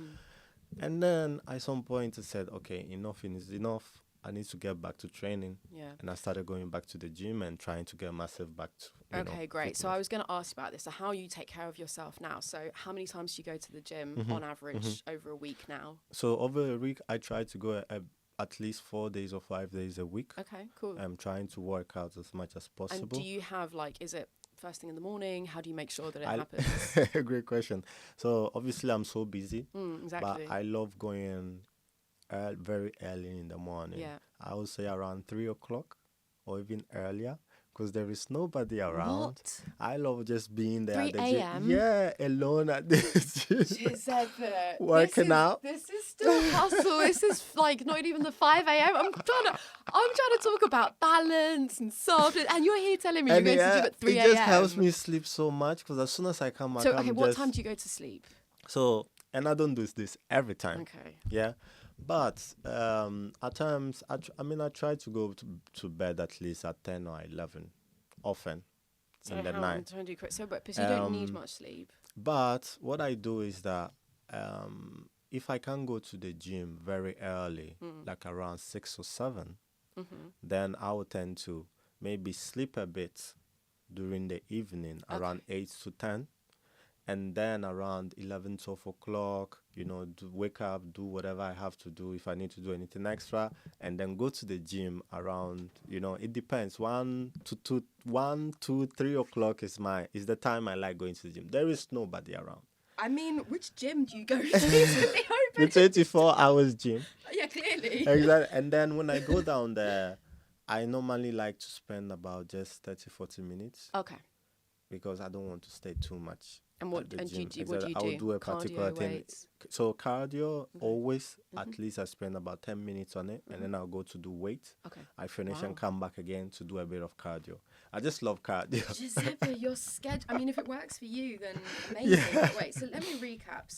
And then at some point I said, okay, enough is enough. I need to get back to training. Yeah. And I started going back to the gym and trying to get myself back to Okay, great. So fitness. I was going to ask you about this. So how you take care of yourself now. So how many times do you go to the gym on average over a week now? So over a week, I try to go at least 4 days or 5 days a week. Okay, cool. I'm trying to work out as much as possible. And do you have is it first thing in the morning? How do you make sure that it happens? Great question. So obviously I'm so busy, Exactly. but I love going very early in the morning. Yeah. I would say around 3 o'clock or even earlier, because there is nobody around. What? I love just being there 3 at the gym. a.m.? Yeah, alone at the gym. Giuseppe, Working out. This is still hustle. This is not even the 5 a.m. I'm trying to talk about balance and soft, and you're here telling me you're going to the gym at 3 a.m. It just helps me sleep so much, because as soon as I come back, So, okay, what time do you go to sleep? So, and I don't do this every time. Okay. Yeah. But at times, I try to go to bed at least at 10 or 11, often So in the how night. I'm trying to do quick. So, but you don't need much sleep. But what I do is that if I can go to the gym very early, like around 6 or 7, then I will tend to maybe sleep a bit during the evening, around 8 to 10. And then around 11, 12 o'clock, wake up, do whatever I have to do if I need to do anything extra, and then go to the gym around, it depends. 1 to 3 o'clock is the time I like going to the gym. There is nobody around. I mean, which gym do you go to? The 24 hours gym. Yeah, clearly. Exactly. And then when I go down there, I normally like to spend about just 30, 40 minutes. Okay. Because I don't want to stay too much. And what do you do? I will do a particular Cardio, thing. weights? So cardio, always, at least I spend about 10 minutes on it, and then I'll go to do weight. Okay. I finish and come back again to do a bit of cardio. I just love cardio. Giuseppe, your schedule. I mean, if it works for you, then amazing. Yeah. But wait, so let me recap.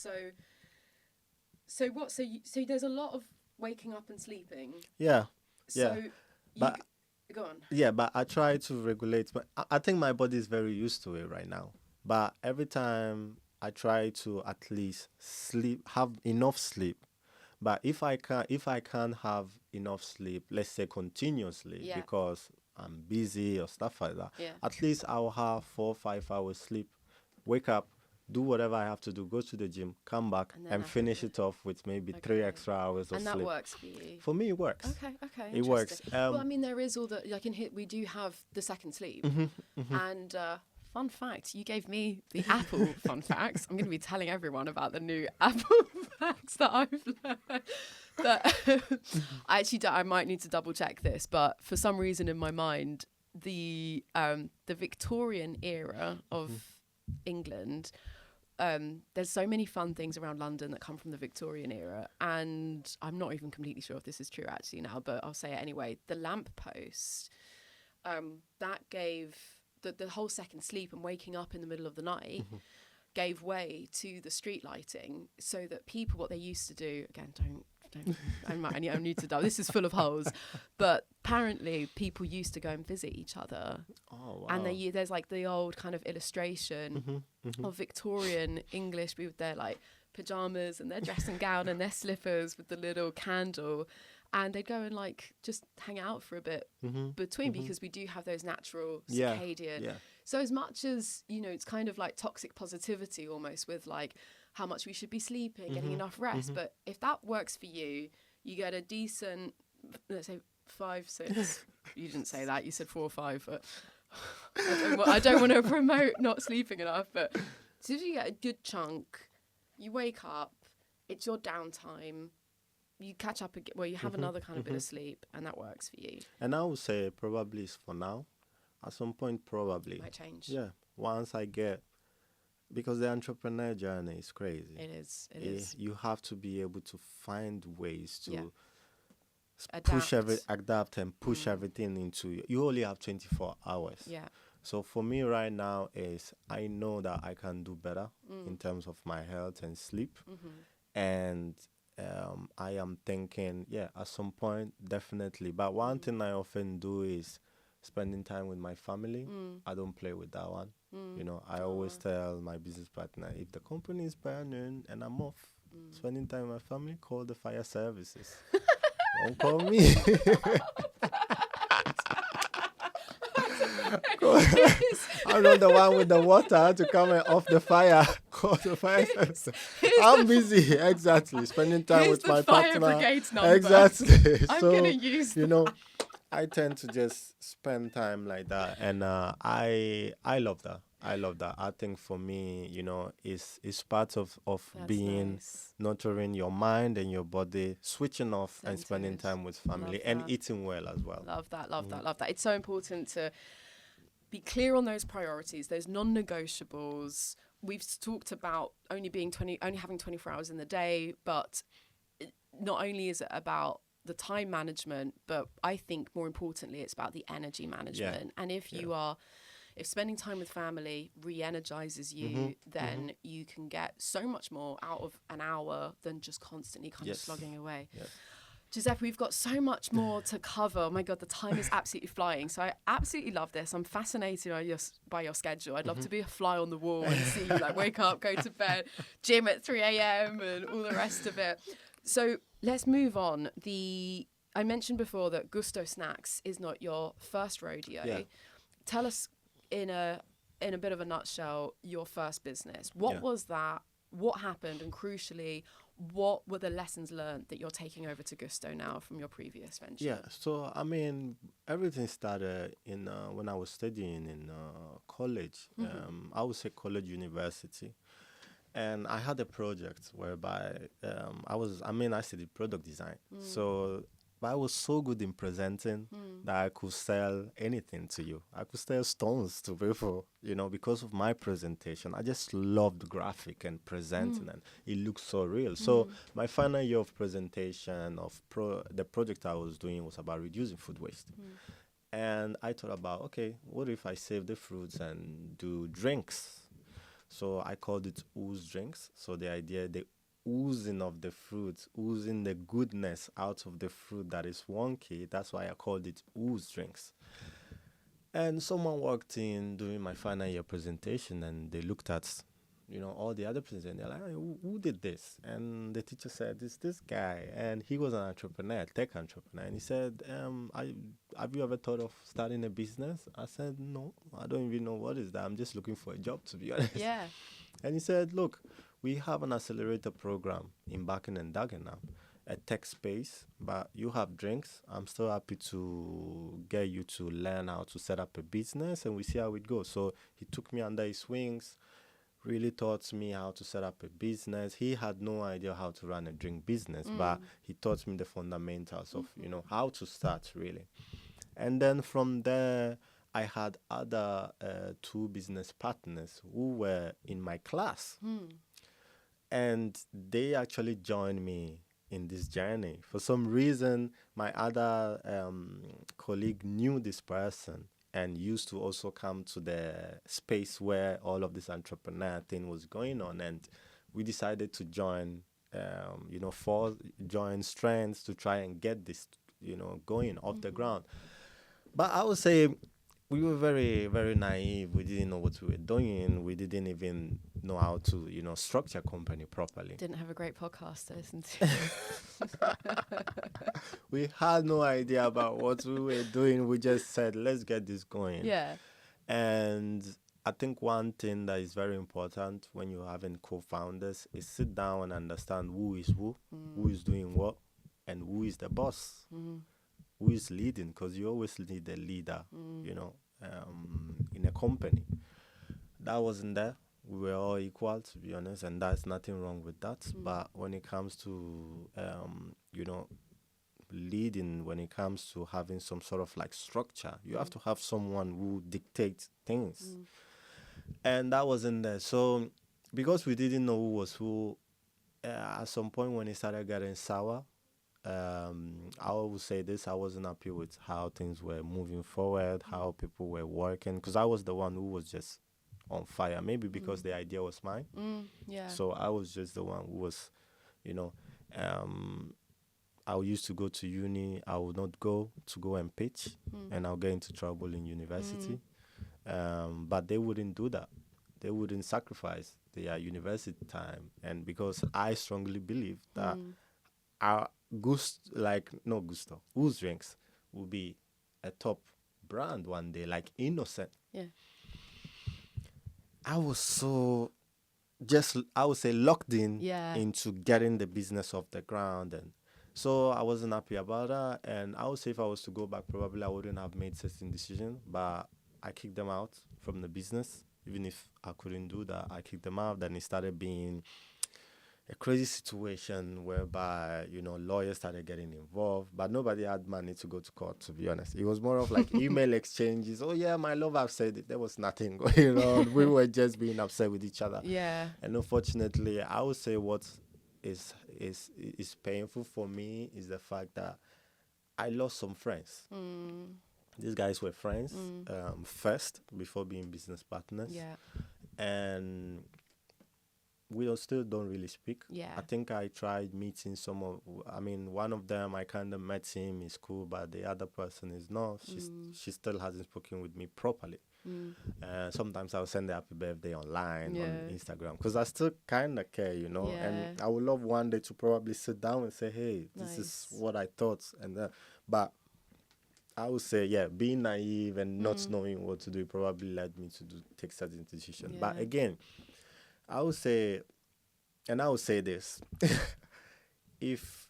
So what? So there's a lot of waking up and sleeping. Yeah. So But go on. yeah, but I try to regulate. I think my body is very used to it right now. But every time I try to at least have enough sleep. But if I can't have enough sleep, let's say continuously, because I'm busy or stuff like that, at least I'll have 4 or 5 hours sleep. Wake up, do whatever I have to do, go to the gym, come back, and finish it off with maybe 3 extra hours of sleep. And that works for you? For me, it works. Okay. It works. Well, I mean, there is all the, like in here, we do have the second sleep. And fun fact, you gave me the Apple fun facts. I'm going to be telling everyone about the new Apple facts that I've learned. But I might need to double check this, but for some reason in my mind, the Victorian era of England, there's so many fun things around London that come from the Victorian era, and I'm not even completely sure if this is true actually now, but I'll say it anyway. The lamppost, that gave the whole second sleep and waking up in the middle of the night gave way to the street lighting, so that people, what they used to do, again, I need to. This is full of holes, but apparently people used to go and visit each other. Oh, wow. And there's like the old kind of illustration of Victorian English with their like pajamas and their dressing gown and their slippers with the little candle, and they'd go and like just hang out for a bit between, because we do have those natural circadian. Yeah. So as much as, it's kind of like toxic positivity almost with like how much we should be sleeping, getting enough rest. But if that works for you, you get a decent, let's say 5, 6. You didn't say that. You said 4 or 5. But I don't want to promote not sleeping enough. But as soon as you get a good chunk, you wake up, it's your downtime. You catch up again, well, you have another kind of bit of sleep, and that works for you. And I would say probably it's for now. At some point, probably. Might change. Yeah. Once I get, because the entrepreneur journey is crazy. It is. It is. You have to be able to find ways to Adapt. adapt and push everything into you only have 24 hours. Yeah. So for me right now is I know that I can do better in terms of my health and sleep. And I am thinking, at some point, definitely. But one thing I often do is spending time with my family. I don't play with that one. You know, I always tell my business partner, if the company is burning and I'm off, spending time with my family, call the fire services. Don't call me. I'm not the one with the water to come and off the fire. Call the fire service. I'm busy. Exactly. Spending time with my partner. Brigade's number. Exactly. I'm So, gonna use you know, I tend to just spend time like that, and I love that. I love that. I think for me, you know, it's part of That's being nice. nurturing your mind and your body, switching off and spending Centered. time with family Love and that. eating well as well. Love that. Love that. Love that. It's so important to be clear on those priorities, those non-negotiables. We've talked about only having 24 hours in the day, but not only is it about the time management, but I think more importantly, it's about the energy management. And if if spending time with family re-energizes you, then you can get so much more out of an hour than just constantly kind of slugging away. Yes. Giuseppe, we've got so much more to cover. Oh my God, the time is absolutely flying. So I absolutely love this. I'm fascinated by your schedule. I'd love to be a fly on the wall and see you like wake up, go to bed, gym at 3 a.m. and all the rest of it. So let's move on. I mentioned before that Gusto Snacks is not your first rodeo. Yeah. Tell us in a bit of a nutshell your first business. What was that? What happened? And crucially, what were the lessons learned that you're taking over to Gusto now from your previous venture? Yeah, so I mean, everything started in when I was studying in college. I would say college, university, and I had a project whereby I studied product design. So, but I was so good in presenting that I could sell anything to you. I could sell stones to people, you know, because of my presentation. I just loved graphic and presenting, and it looked so real. So my final year of presentation of the project I was doing was about reducing food waste. And I thought about, okay, what if I save the fruits and do drinks? So I called it ooze drinks. So the idea, the oozing of the fruit, oozing the goodness out of the fruit that is wonky. That's why I called it ooze drinks. And someone walked in during my final year presentation, and they looked at, you know, all the other presenters. They're like, "Hey, who did this?" And the teacher said, "It's this guy." And he was an entrepreneur, tech entrepreneur. And he said, have you ever thought of starting a business? I said, no, I don't even know what is that. I'm just looking for a job, to be honest. Yeah. And he said, look, we have an accelerator program in Bakken and Dagenham, a tech space, but you have drinks. I'm still happy to get you to learn how to set up a business, and we see how it goes. So he took me under his wings, really taught me how to set up a business. He had no idea how to run a drink business, but he taught me the fundamentals of, you know, how to start, really. And then from there, I had other two business partners who were in my class. And they actually joined me in this journey. For some reason, my other colleague knew this person and used to also come to the space where all of this entrepreneur thing was going on. And we decided to join, join strengths to try and get this, you know, going off the ground. But I would say we were very, very naive. We didn't know what we were doing. We didn't even know how to, you know, structure a company properly. Didn't have a great podcast to listen to. We had no idea about what we were doing. We just said, let's get this going. Yeah. And I think one thing that is very important when you're having co-founders is sit down and understand who is who is doing what, and who is the boss. Who is leading, because you always need a leader, you know, in a company. That wasn't there. we're all equal, to be honest, and there's nothing wrong with that. But when it comes to, you know, leading, when it comes to having some sort of like structure, you have to have someone who dictates things. And that wasn't there. So because we didn't know who was who, at some point when it started getting sour, I will say this, I wasn't happy with how things were moving forward, how people were working, because I was the one who was just on fire, maybe because the idea was mine. Yeah. So I was just the one who was, you know, I used to go to uni, I would not go and pitch, and I'll get into trouble in university. But they wouldn't do that. They wouldn't sacrifice their university time. And because I strongly believe that our Who's Drinks will be a top brand one day, like Innocent. Yeah. I was so I would say locked in into getting the business off the ground, and so I wasn't happy about that. And I would say if I was to go back, probably I wouldn't have made certain decisions, but I kicked them out from the business. Even if I couldn't do that, I kicked them out. Then it started being a crazy situation whereby, you know, lawyers started getting involved, but nobody had money to go to court, to be honest. It was more of like email exchanges. Oh yeah, my love, I've said it. There was nothing going on. We were just being upset with each other. Yeah. And unfortunately, I would say what is painful for me is the fact that I lost some friends. These guys were friends first before being business partners. Yeah. And we still don't really speak. Yeah. I think I tried meeting one of them, I kind of met him in school, but the other person is not. She still hasn't spoken with me properly. Sometimes I'll send a happy birthday online on Instagram because I still kind of care, you know. Yeah. And I would love one day to probably sit down and say, hey, this is what I thought. But I would say, being naive and not knowing what to do probably led me to take certain decisions. Yeah. But again, I would say this: if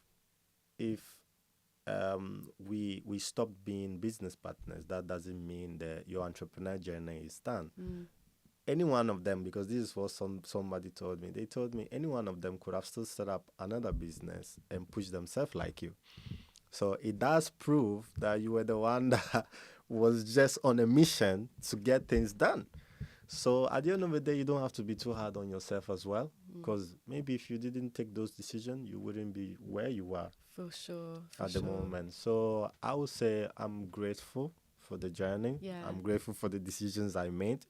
we stop being business partners, that doesn't mean that your entrepreneur journey is done. Any one of them, because this is what somebody told me. They told me any one of them could have still set up another business and push themselves like you. So it does prove that you were the one that was just on a mission to get things done. So at the end of the day, you don't have to be too hard on yourself as well, because maybe if you didn't take those decisions, you wouldn't be where you are. For sure. At the moment. So I would say I'm grateful for the journey. Yeah. I'm grateful for the decisions I made.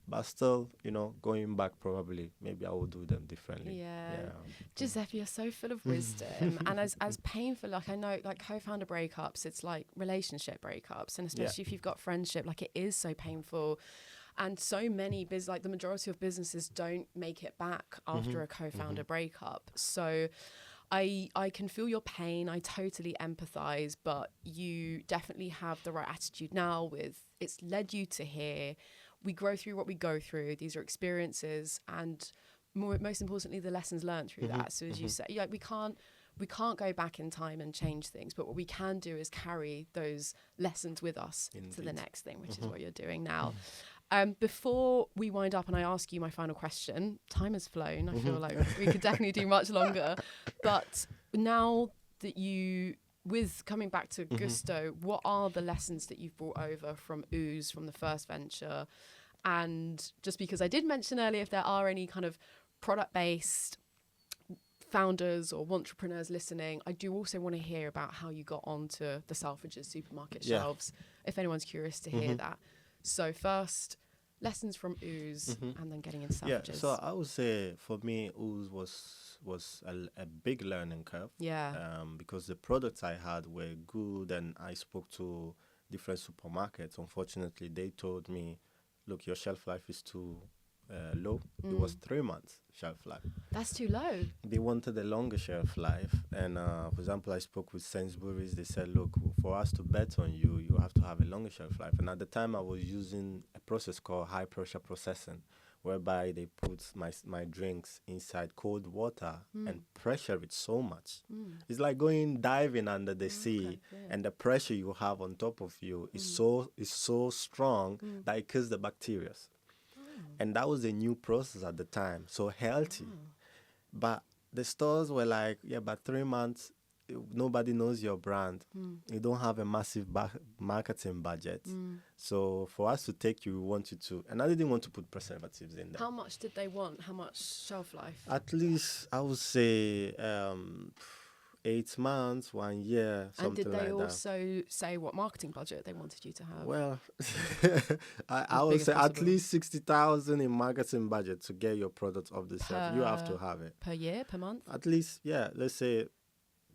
But still, you know, going back probably, maybe I will do them differently. Yeah. Giuseppe, you're so full of wisdom. And as painful, like I know, like co-founder breakups, it's like relationship breakups. And especially if you've got friendship, like it is so painful. And so many the majority of businesses don't make it back after a co-founder breakup. So I can feel your pain. I totally empathize, but you definitely have the right attitude now it's led you to here. We grow through what we go through. These are experiences and most importantly, the lessons learned through that. So as you say, we can't go back in time and change things, but what we can do is carry those lessons with us to the next thing, which is what you're doing now. Before we wind up and I ask you my final question, time has flown. I feel like we could definitely do much longer. But now that with coming back to Gusto, what are the lessons that you've brought over from Ooze, from the first venture? And just because I did mention earlier, if there are any kind of product-based founders or entrepreneurs listening, I do also want to hear about how you got onto the Selfridges supermarket shelves, if anyone's curious to hear that. So first, lessons from Ooze and then getting into Selfridges. Yeah, so I would say for me, Ooze was a big learning curve. Yeah. Because the products I had were good and I spoke to different supermarkets. Unfortunately, they told me, look, your shelf life is too low. It was 3 months shelf life. That's too low. They wanted a longer shelf life. And for example, I spoke with Sainsbury's. They said, look, for us to bet on you, you have to have a longer shelf life. And at the time, I was using a process called high pressure processing, whereby they put my drinks inside cold water and pressure it so much. It's like going diving under the sea, and the pressure you have on top of you is so strong that it kills the bacteria. And that was a new process at the time, so healthy. But the stores were like, yeah, but 3 months, nobody knows your brand. You don't have a massive marketing budget. So for us to take you, we want you to, and I didn't want to put preservatives in there. How much did they want? How much shelf life? At least I would say 8 months, 1 year, something like that. And did they also say what marketing budget they wanted you to have? Well, I would say at least 60,000 in marketing budget to get your product off the shelf. You have to have it. Per year, per month? At least, yeah, let's say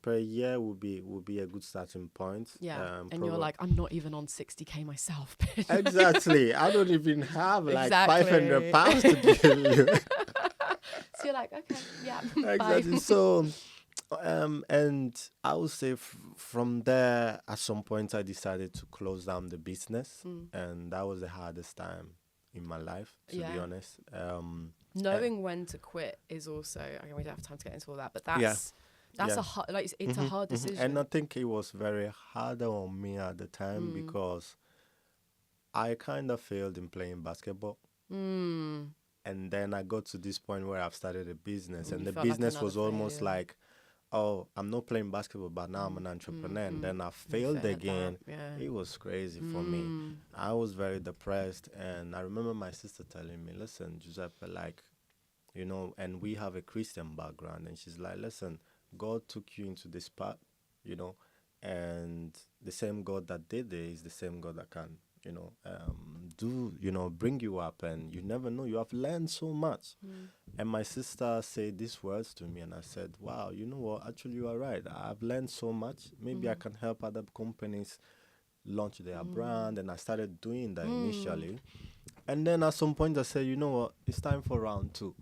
per year would be a good starting point. Yeah, and you're like, I'm not even on 60K myself. Exactly. I don't even have like 500 pounds to give you. So you're like, okay, yeah, exactly. bye. So, and I would say from there, at some point, I decided to close down the business, and that was the hardest time in my life, to be honest. Knowing when to quit is also, we don't have time to get into all that, but that's a hard, like it's a hard decision. And I think it was very harder on me at the time because I kind of failed in playing basketball. And then I got to this point where I've started a business, and the business like was almost like, oh, I'm not playing basketball, but now I'm an entrepreneur. And then I failed again. It was crazy for me. I was very depressed. And I remember my sister telling me, listen, Giuseppe, like, you know, and we have a Christian background. And she's like, listen, God took you into this path, you know, and the same God that did it is the same God that can, you know, bring you up, and you never know. You have learned so much. And my sister said these words to me, and I said, wow, you know what? Actually, you are right. I've learned so much. Maybe I can help other companies launch their brand. And I started doing that initially. And then at some point I said, you know what? It's time for round 2.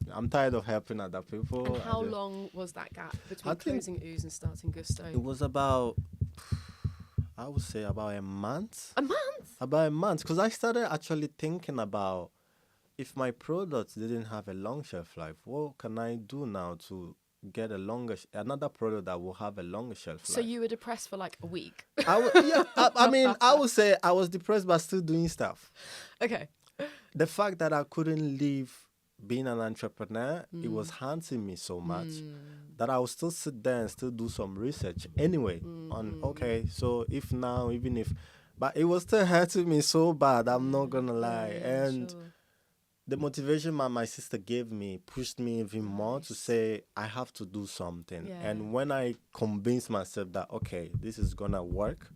I'm tired of helping other people. And how long was that gap between closing Ooze and starting Gusto? It was about, I would say about a month. A month? About a month. Because I started actually thinking about, if my products didn't have a long shelf life, what can I do now to get another product that will have a longer shelf life? So you were depressed for like a week? I mean, I would say I was depressed but still doing stuff. Okay. The fact that I couldn't leave being an entrepreneur, it was haunting me so much that I would still sit there and still do some research anyway on, okay, so if now, even if, but it was still hurting me so bad, I'm not gonna lie. And the motivation my sister gave me pushed me even more to say, I have to do something. And when I convinced myself that, okay, this is gonna work,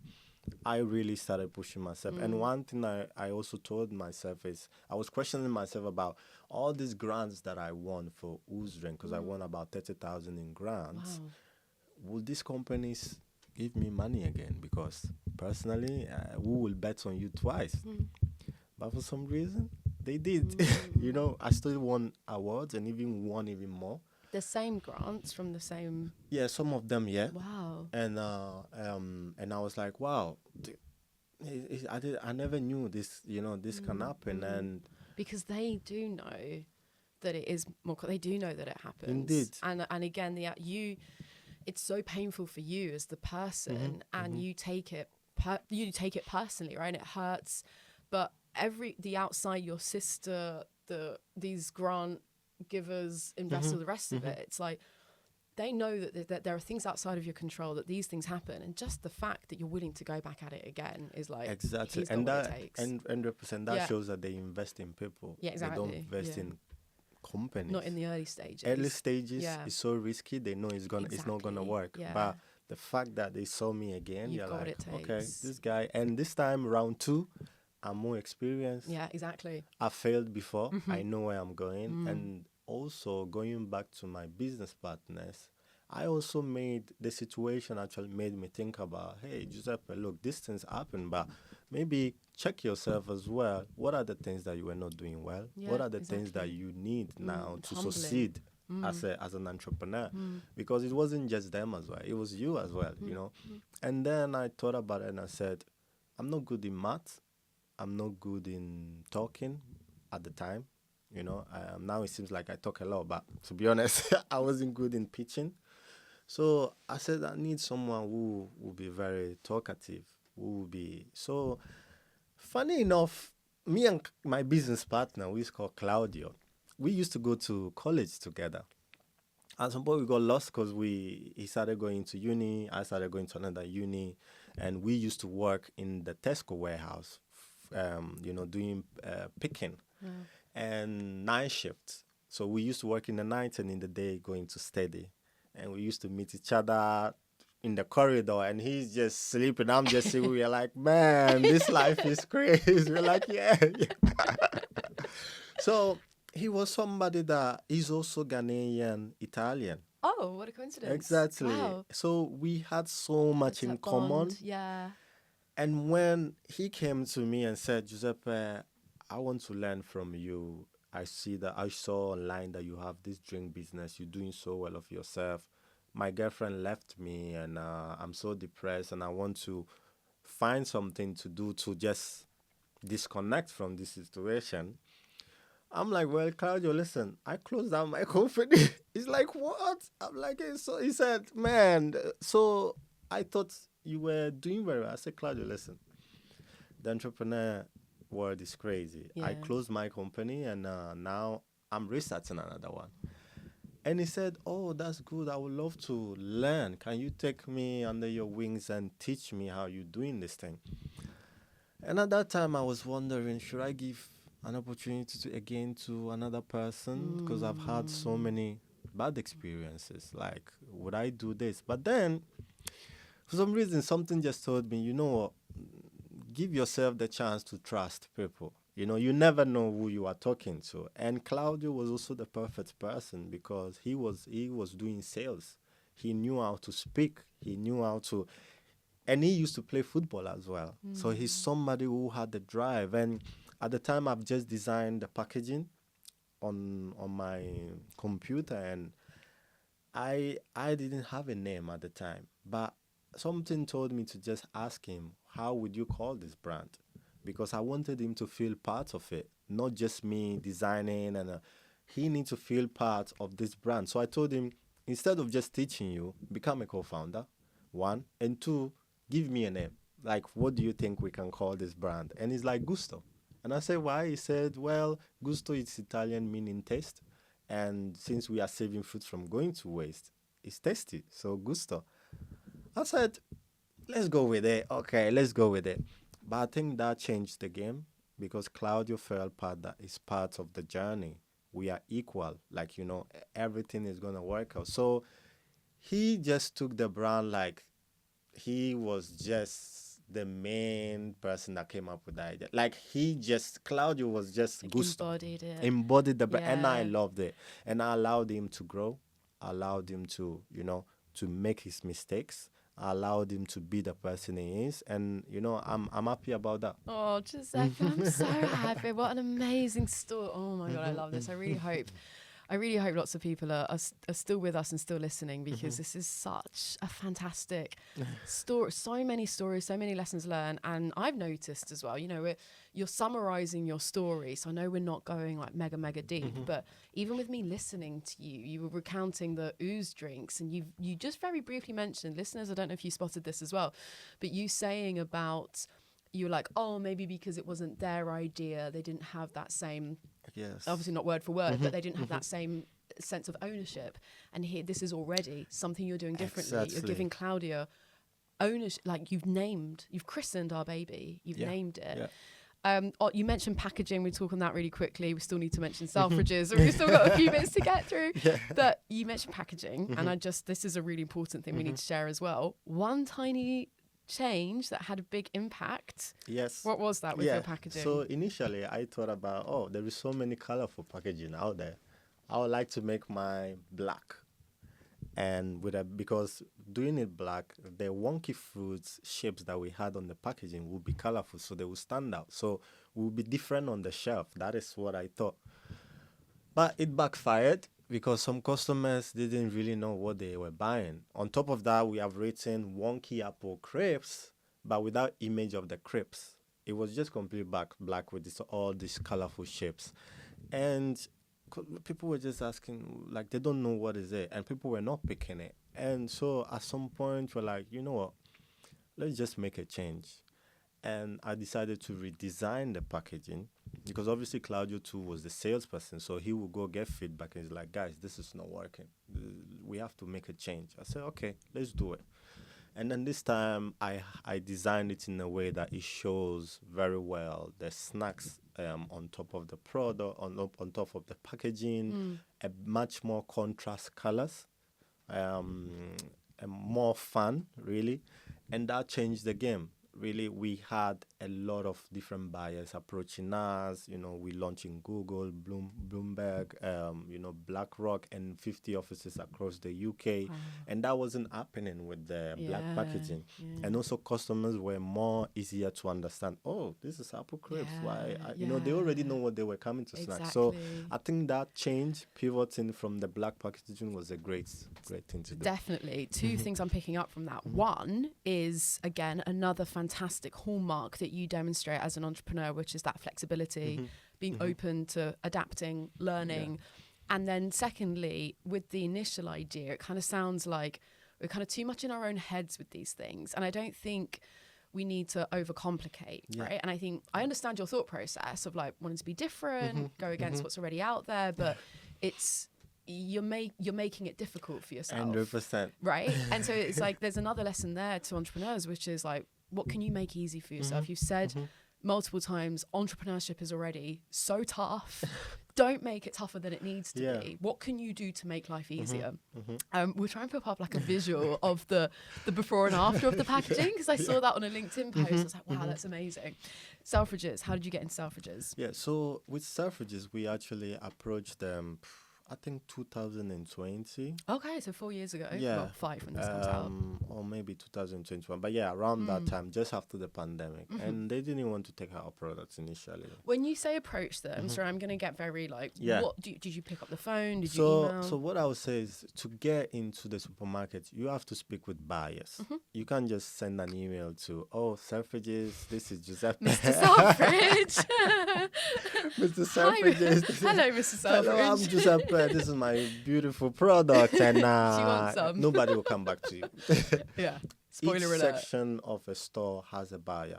I really started pushing myself. And one thing I also told myself is, I was questioning myself about all these grants that I won for Ooze Drink, because I won about 30,000 in grants. Wow. Will these companies give me money again? Because personally, who will bet on you twice? But for some reason, they did. You know, I still won awards and even won even more. The same grants from the same... Yeah, some of them, yeah. Wow. And I was like, wow, I never knew this, you know, this can happen. And because they do know that it is more, they do know that it happens. Indeed. And again, it's so painful for you as the person, and you take it personally, right? And it hurts. But the outside, your sister, these grant givers, investors, the rest of it, it's like they know that there are things outside of your control, that these things happen, and just the fact that you're willing to go back at it again is like, exactly. And that, and 100% that shows that they invest in people. Yeah, exactly. They don't invest in companies. Not in the early stages. Early stages is so risky. They know it's not gonna work. Yeah. But the fact that they saw me again, You've you're got like, what it okay, takes. this guy. And this time, round 2, I'm more experienced. Yeah, exactly. I failed before. I know where I'm going. And also going back to my business partners, I also made the situation actually made me think about, hey, Giuseppe, look, these things happen, but maybe check yourself as well. What are the things that you were not doing well? What are the things that you need now to succeed as an entrepreneur? Because it wasn't just them as well. It was you as well, you know? And then I thought about it and I said, I'm not good in math. I'm not good in talking at the time. You know, now it seems like I talk a lot, but to be honest, I wasn't good in pitching. So I said, I need someone who will be very talkative, who will be... So funny enough, me and my business partner, we used to call Claudio, we used to go to college together. At some point, we got lost because he started going to uni, I started going to another uni, and we used to work in the Tesco warehouse, doing picking and night shifts. So we used to work in the night and in the day going to study. And we used to meet each other in the corridor and he's just sleeping. I'm just sitting. We're like, man, this life is crazy. We're like, yeah. So he was somebody that is also Ghanaian Italian. Oh, what a coincidence. Exactly. Wow. So we had so much in common. Bond. Yeah. And when he came to me and said, Giuseppe, I want to learn from you. I saw online that you have this drink business. You're doing so well of yourself. My girlfriend left me and I'm so depressed and I want to find something to do to just disconnect from this situation. I'm like, well, Claudio, listen, I closed down my company. He's like, what? I'm like, so he said, man, so I thought you were doing very well. I said, Claudio, listen, the entrepreneur world is crazy. Yeah. I closed my company and now I'm restarting another one. And he said, oh, that's good. I would love to learn. Can you take me under your wings and teach me how you're doing this thing? And at that time, I was wondering, should I give an opportunity to another person? Because I've had so many bad experiences. Like, would I do this? But then, for some reason, something just told me, you know what? Give yourself the chance to trust people. You know, you never know who you are talking to. And Claudio was also the perfect person because he was doing sales. He knew how to speak. He knew how to, and he used to play football as well. So he's somebody who had the drive. And at the time, I've just designed the packaging on my computer, and I didn't have a name at the time, but something told me to just ask him, how would you call this brand? Because I wanted him to feel part of it, not just me designing, and he needs to feel part of this brand. So I told him, instead of just teaching you, become a co-founder, one, and two, give me a name. Like, what do you think we can call this brand? And he's like, Gusto. And I said, why? He said, well, Gusto is Italian meaning taste. And since we are saving food from going to waste, it's tasty. So Gusto. I said, let's go with it. Okay, let's go with it. But I think that changed the game because Claudio felt that is part of the journey. We are equal. Like, everything is going to work out. So he just took the brand like he was just the main person that came up with the idea. Like Claudio was just Gusto. Embodied it. Embodied the brand. Yeah. And I loved it. And I allowed him to grow. I allowed him to, to make his mistakes. I allowed him to be the person he is, and I'm happy about that. Oh, Giuseppe, I'm so happy. What an amazing story. Oh my God, I love this. I really hope lots of people are still with us and still listening, because this is such a fantastic story. So many stories, so many lessons learned. And I've noticed as well, you're summarizing your story. So I know we're not going like mega deep, but even with me listening to you were recounting the ooze drinks, and you just very briefly mentioned, listeners, I don't know if you spotted this as well, but you saying about, you were like, oh, maybe because it wasn't their idea, they didn't have that same, yes, obviously not word for word, but they didn't have that same sense of ownership. And here, this is already something you're doing differently. Exactly. You're giving Claudia ownership, like you've christened our baby, you've named it. Yeah. You mentioned packaging. We'll talk on that really quickly. We still need to mention Selfridges. We've still got a few bits to get through. Yeah. But you mentioned packaging, and this is a really important thing we need to share as well. One tiny change that had a big impact. Yes. What was that with your packaging? So initially I thought about, there is so many colorful packaging out there. I would like to make my black. And because doing it black, the wonky fruits shapes that we had on the packaging would be colorful, so they would stand out. So we would be different on the shelf. That is what I thought. But it backfired because some customers didn't really know what they were buying. On top of that, we have written wonky apple crepes, but without image of the crepes. It was just completely black with all these colorful shapes. And people were just asking, like, they don't know what is it, and people were not picking it. And so at some point we're like, you know what, let's just make a change. And I decided to redesign the packaging because obviously Claudio too was the salesperson. So he would go get feedback and he's like, guys, this is not working. We have to make a change. I said, okay, let's do it. And then this time I designed it in a way that it shows very well the snacks on top of the product, on top of the packaging, a much more contrast colors, and more fun, really. And that changed the game. Really, we had a lot of different buyers approaching us. We launched in Google, Bloomberg, BlackRock, and 50 offices across the UK. And that wasn't happening with the black packaging. Yeah. And also, customers were more easier to understand. Oh, this is Apple Crisps. Why? They already know what they were coming to snack. So I think that change, pivoting from the black packaging, was a great thing to do. Definitely. Two things I'm picking up from that. One is, again, another fantastic hallmark that you demonstrate as an entrepreneur, which is that flexibility, being open to adapting, learning. And then secondly, with the initial idea, it kind of sounds like we're kind of too much in our own heads with these things. And I don't think we need to overcomplicate, right? And I think I understand your thought process of like wanting to be different, go against what's already out there, but it's you're making it difficult for yourself. 100%. Right? And so it's like there's another lesson there to entrepreneurs, which is like, what can you make easy for yourself? You've said multiple times, entrepreneurship is already so tough. Don't make it tougher than it needs to be. What can you do to make life easier? We'll try and put up like a visual of the before and after of the packaging, because I saw that on a LinkedIn post. I was like, wow, that's amazing. Selfridges, how did you get into Selfridges? Yeah, so with Selfridges, we actually approached them, I think 2020. Okay, so 4 years ago. Yeah. Well, 5 when this comes out. Or maybe 2021. But yeah, around that time, just after the pandemic. And they didn't want to take our products initially. When you say approach them, so I'm going to get very like, what did you pick up the phone? Did you email? So what I would say is, to get into the supermarket, you have to speak with buyers. You can't just send an email to, Selfridges, this is Giuseppe. Mr. Selfridge. Mr. Selfridges. Hello, Mr. Selfridge. Hello, I'm Giuseppe. This is my beautiful product, and nobody will come back to you. Yeah. Spoiler Each alert. section of a store has a buyer,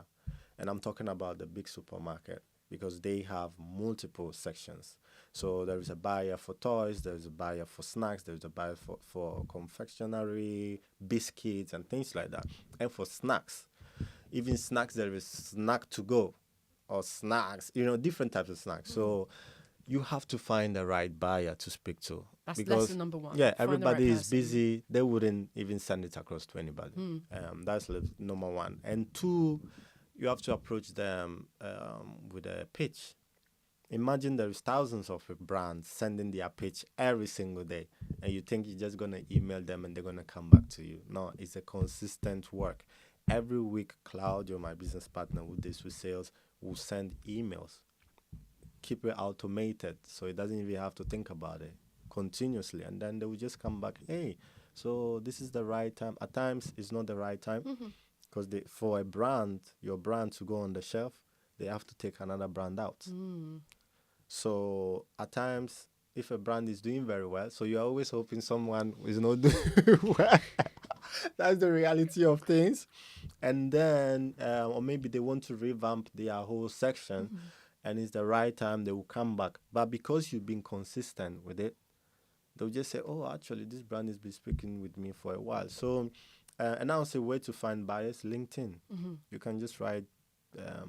and I'm talking about the big supermarket because they have multiple sections. So there is a buyer for toys, there is a buyer for snacks, there is a buyer for confectionery, biscuits, and things like that. And for snacks, even snacks, there is snack to go or snacks, different types of snacks. So you have to find the right buyer to speak to. That's lesson number one. Yeah, everybody is busy. They wouldn't even send it across to anybody. That's number one. And two, you have to approach them with a pitch. Imagine there is thousands of brands sending their pitch every single day, and you think you're just going to email them and they're going to come back to you. No, it's a consistent work. Every week, Claudio, my business partner who deals with sales, will send emails. Keep it automated so it doesn't even have to think about it continuously, and then they will just come back, hey, so this is the right time. At times it's not the right time because for a brand, your brand to go on the shelf, they have to take another brand out. So at times, if a brand is doing very well, so you're always hoping someone is not doing well. That's the reality of things. And then or maybe they want to revamp their whole section, and it's the right time, they will come back. But because you've been consistent with it, they'll just say, oh, actually, this brand has been speaking with me for a while. So, and I would say where to find buyers, LinkedIn. You can just write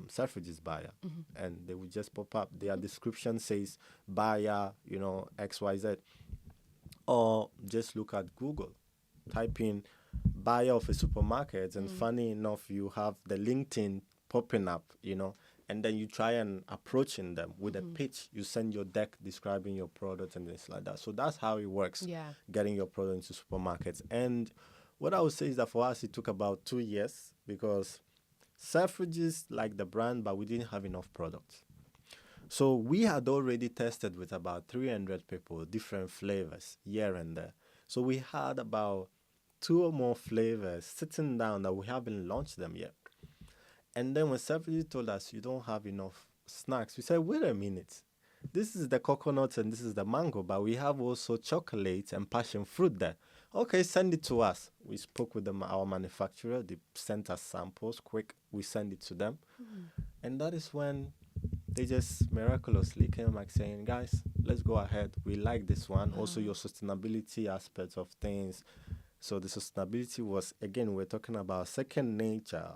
Selfridges buyer, and they will just pop up. Their description says buyer, XYZ. Or just look at Google. Type in buyer of a supermarket, and funny enough, you have the LinkedIn popping up, and then you try and approaching them with a pitch. You send your deck describing your product and things like that. So that's how it works, getting your product into supermarkets. And what I would say is that for us, it took about 2 years because Selfridges like the brand, but we didn't have enough products. So we had already tested with about 300 people, different flavors here and there. So we had about 2 or more flavors sitting down that we haven't launched them yet. And then when Selfridges told us, you don't have enough snacks, we said, wait a minute. This is the coconut and this is the mango, but we have also chocolate and passion fruit there. Okay, send it to us. We spoke with our manufacturer. They sent us samples quick. We send it to them. And that is when they just miraculously came back saying, guys, let's go ahead. We like this one. Also, your sustainability aspect of things. So the sustainability was, again, we're talking about second nature.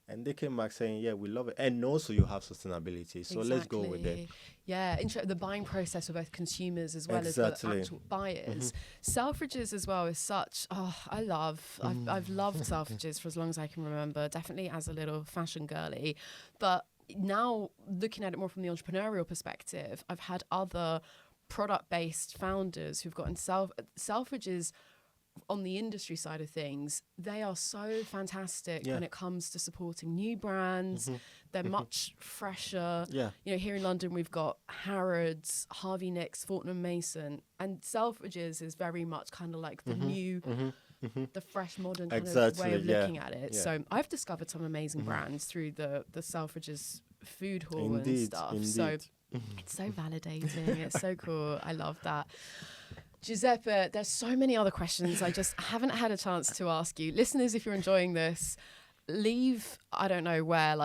And they came back saying, yeah, we love it. And also you have sustainability. So let's go with it. Yeah, the buying process for both consumers as well as the actual buyers. Selfridges as well is such, I've loved Selfridges for as long as I can remember, definitely as a little fashion girly. But now looking at it more from the entrepreneurial perspective, I've had other product-based founders who've gotten Selfridges on the industry side of things. They are so fantastic when it comes to supporting new brands. They're much fresher. Here in London we've got Harrods, Harvey Nicks, Fortnum Mason, and Selfridges is very much kind of like the new the fresh modern kind of way of looking at it. So I've discovered some amazing brands through the Selfridges food hall and stuff. So it's so validating. It's so cool. I love that. Giuseppe, there's so many other questions I just haven't had a chance to ask you. Listeners, if you're enjoying this, leave, I don't know where,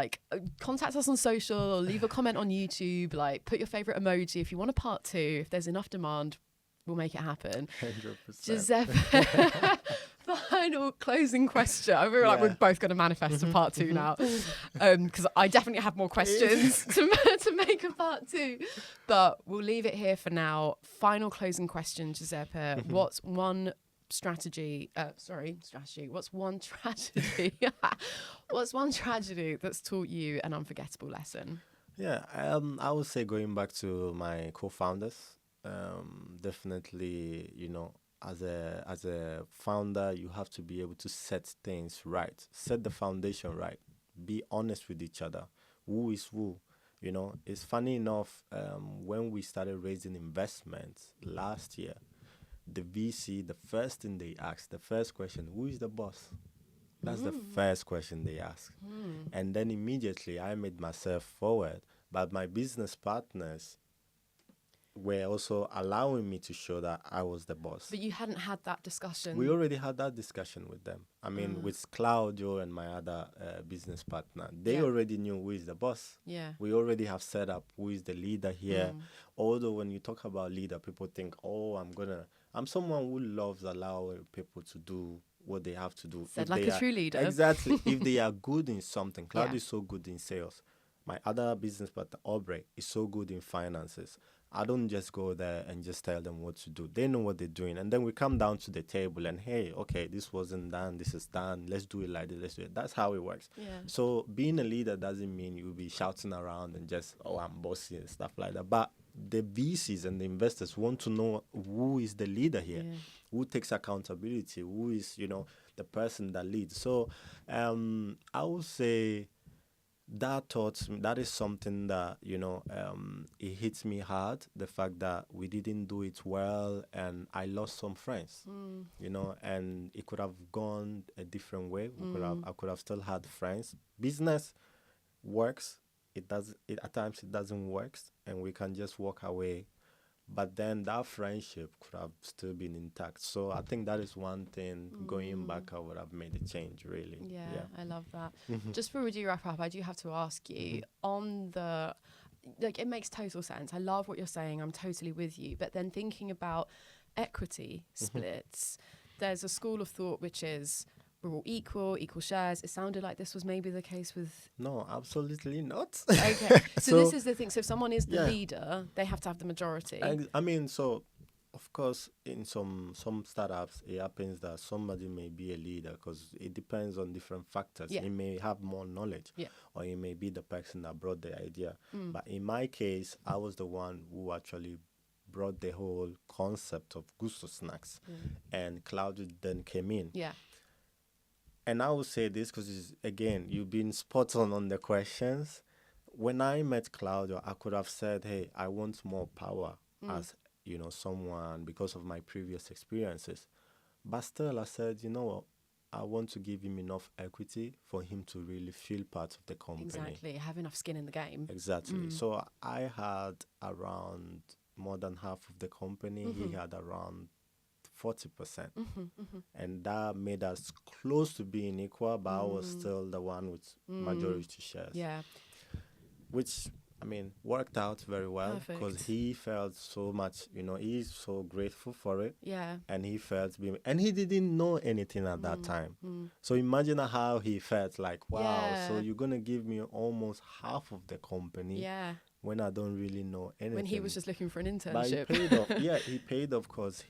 contact us on social or leave a comment on YouTube, put your favorite emoji. If you want a part 2, if there's enough demand, we'll make it happen. 100%. Giuseppe, final closing question. I feel like we're both going to manifest a part 2 now, because I definitely have more questions to make a part 2. But we'll leave it here for now. Final closing question, Giuseppe. What's one strategy? What's one tragedy? What's one tragedy that's taught you an unforgettable lesson? Yeah, I would say going back to my co-founders, definitely, as a founder, you have to be able to set things right, set the foundation right, be honest with each other. Who is who? It's funny enough, when we started raising investments last year, the VC, the first thing they asked, the first question, who is the boss? That's the first question they ask. And then immediately I made myself forward, but my business partners were also allowing me to show that I was the boss. But you hadn't had that discussion. We already had that discussion with them. I mean, with Claudio and my other business partner, they already knew who is the boss. Yeah. We already have set up who is the leader here. Although when you talk about leader, people think, I'm someone who loves allowing people to do what they have to do. Said like a true leader. Exactly. If they are good in something, Claudio is so good in sales. My other business partner, Aubrey, is so good in finances. I don't just go there and just tell them what to do. They know what they're doing. And then we come down to the table and, hey, okay, this wasn't done. This is done. Let's do it like this. Let's do it. That's how it works. Yeah. So being a leader doesn't mean you'll be shouting around and just, I'm bossy and stuff like that. But the VCs and the investors want to know who is the leader here, who takes accountability, who is, the person that leads. So I would say that is something that, it hits me hard, the fact that we didn't do it well and I lost some friends, and it could have gone a different way. I could have still had friends. Business works. At times it doesn't work and we can just walk away. But then that friendship could have still been intact. So I think that is one thing, going back, I would have made a change, really. Yeah. I love that. Just before we do wrap up, I do have to ask you, on the, it makes total sense. I love what you're saying. I'm totally with you. But then thinking about equity splits, there's a school of thought which is, we're all equal shares. It sounded like this was maybe the case with... No, absolutely not. Okay, so this is the thing. So if someone is the leader, they have to have the majority. I mean, so, of course, in some startups, it happens that somebody may be a leader because it depends on different factors. It may have more knowledge, or it may be the person that brought the idea. But in my case, I was the one who actually brought the whole concept of Gusto Snacks, and Claudio then came in. Yeah. And I will say this because, again, you've been spot on the questions. When I met Claudio, I could have said, hey, I want more power as, someone because of my previous experiences. But still, I said, you know what? I want to give him enough equity for him to really feel part of the company. Exactly. Have enough skin in the game. Exactly. So I had around more than half of the company. He had around 40%. And that made us close to being equal, but I was still the one with majority shares. Yeah. Which, I mean, worked out very well because he felt so much, he's so grateful for it. Yeah. And he felt, and he didn't know anything at that time. So imagine how he felt like, wow, so you're going to give me almost half of the company. Yeah. When I don't really know anything. When he was just looking for an internship. But he paid off. Yeah, he paid off because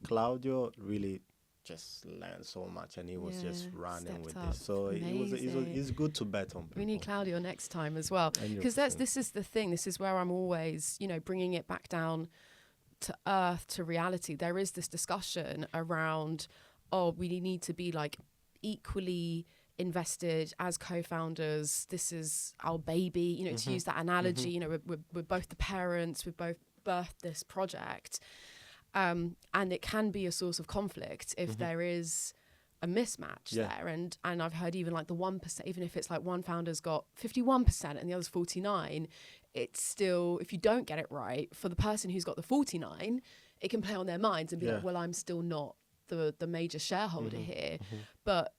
Claudio really just learned so much and he was just running with it. So it's good to bet on people. We need Claudio next time as well. Because this is the thing. This is where I'm always, bringing it back down to earth, to reality. There is this discussion around, we need to be like equally invested as co-founders. This is our baby, to use that analogy. We're both the parents, we've both birthed this project, and it can be a source of conflict if there is a mismatch there. And I've heard even like the 1%, even if it's like one founder's got 51% and the other's 49, it's still, if you don't get it right, for the person who's got the 49, it can play on their minds and be like, well, I'm still not the major shareholder here. But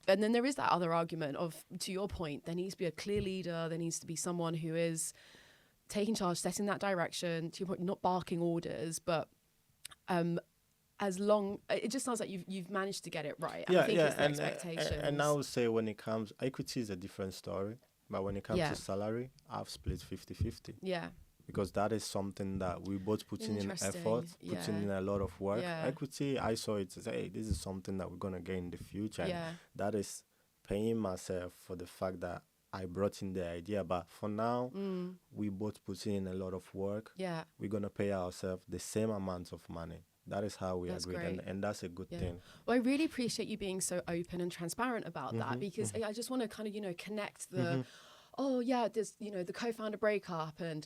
and then there is that other argument of, to your point, there needs to be a clear leader. There needs to be someone who is taking charge, setting that direction. To your point, not barking orders, but as long, it just sounds like you've managed to get it right. I think it's the expectations. And I would say when it comes, equity is a different story. But when it comes to salary, I've split 50-50. Yeah. Because that is something that we both putting in effort, putting in a lot of work. Equity, I saw it as, hey, this is something that we're going to get in the future. And that is paying myself for the fact that I brought in the idea. But for now, we both putting in a lot of work. Yeah. We're going to pay ourselves the same amount of money. That is how we agreed. And that's a good thing. Well, I really appreciate you being so open and transparent about that, because I just want to kind of, connect the, there's, the co-founder breakup and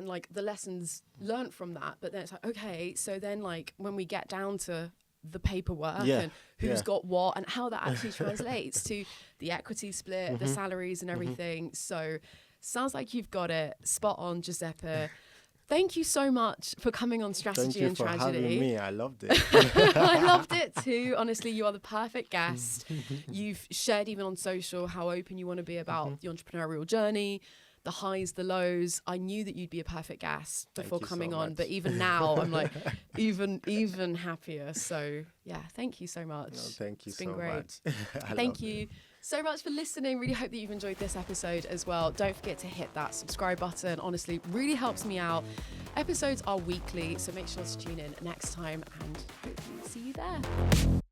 like the lessons learnt from that. But then it's like, okay, so then like when we get down to the paperwork and who's got what and how that actually translates to the equity split, the salaries and everything. So sounds like you've got it spot on, Giuseppe. Thank you so much for coming on Strategy and Tragedy. Thank you for having me. I loved it. I loved it too. Honestly, you are the perfect guest. You've shared even on social how open you want to be about the entrepreneurial journey, the highs, the lows. I knew that you'd be a perfect guest before coming on, but even now I'm like even happier. So yeah, thank you so much. No, thank you it's been great. Much. Thank you so much for listening. Really hope that you've enjoyed this episode as well. Don't forget to hit that subscribe button. Honestly, really helps me out. Episodes are weekly, so make sure to tune in next time and hopefully see you there.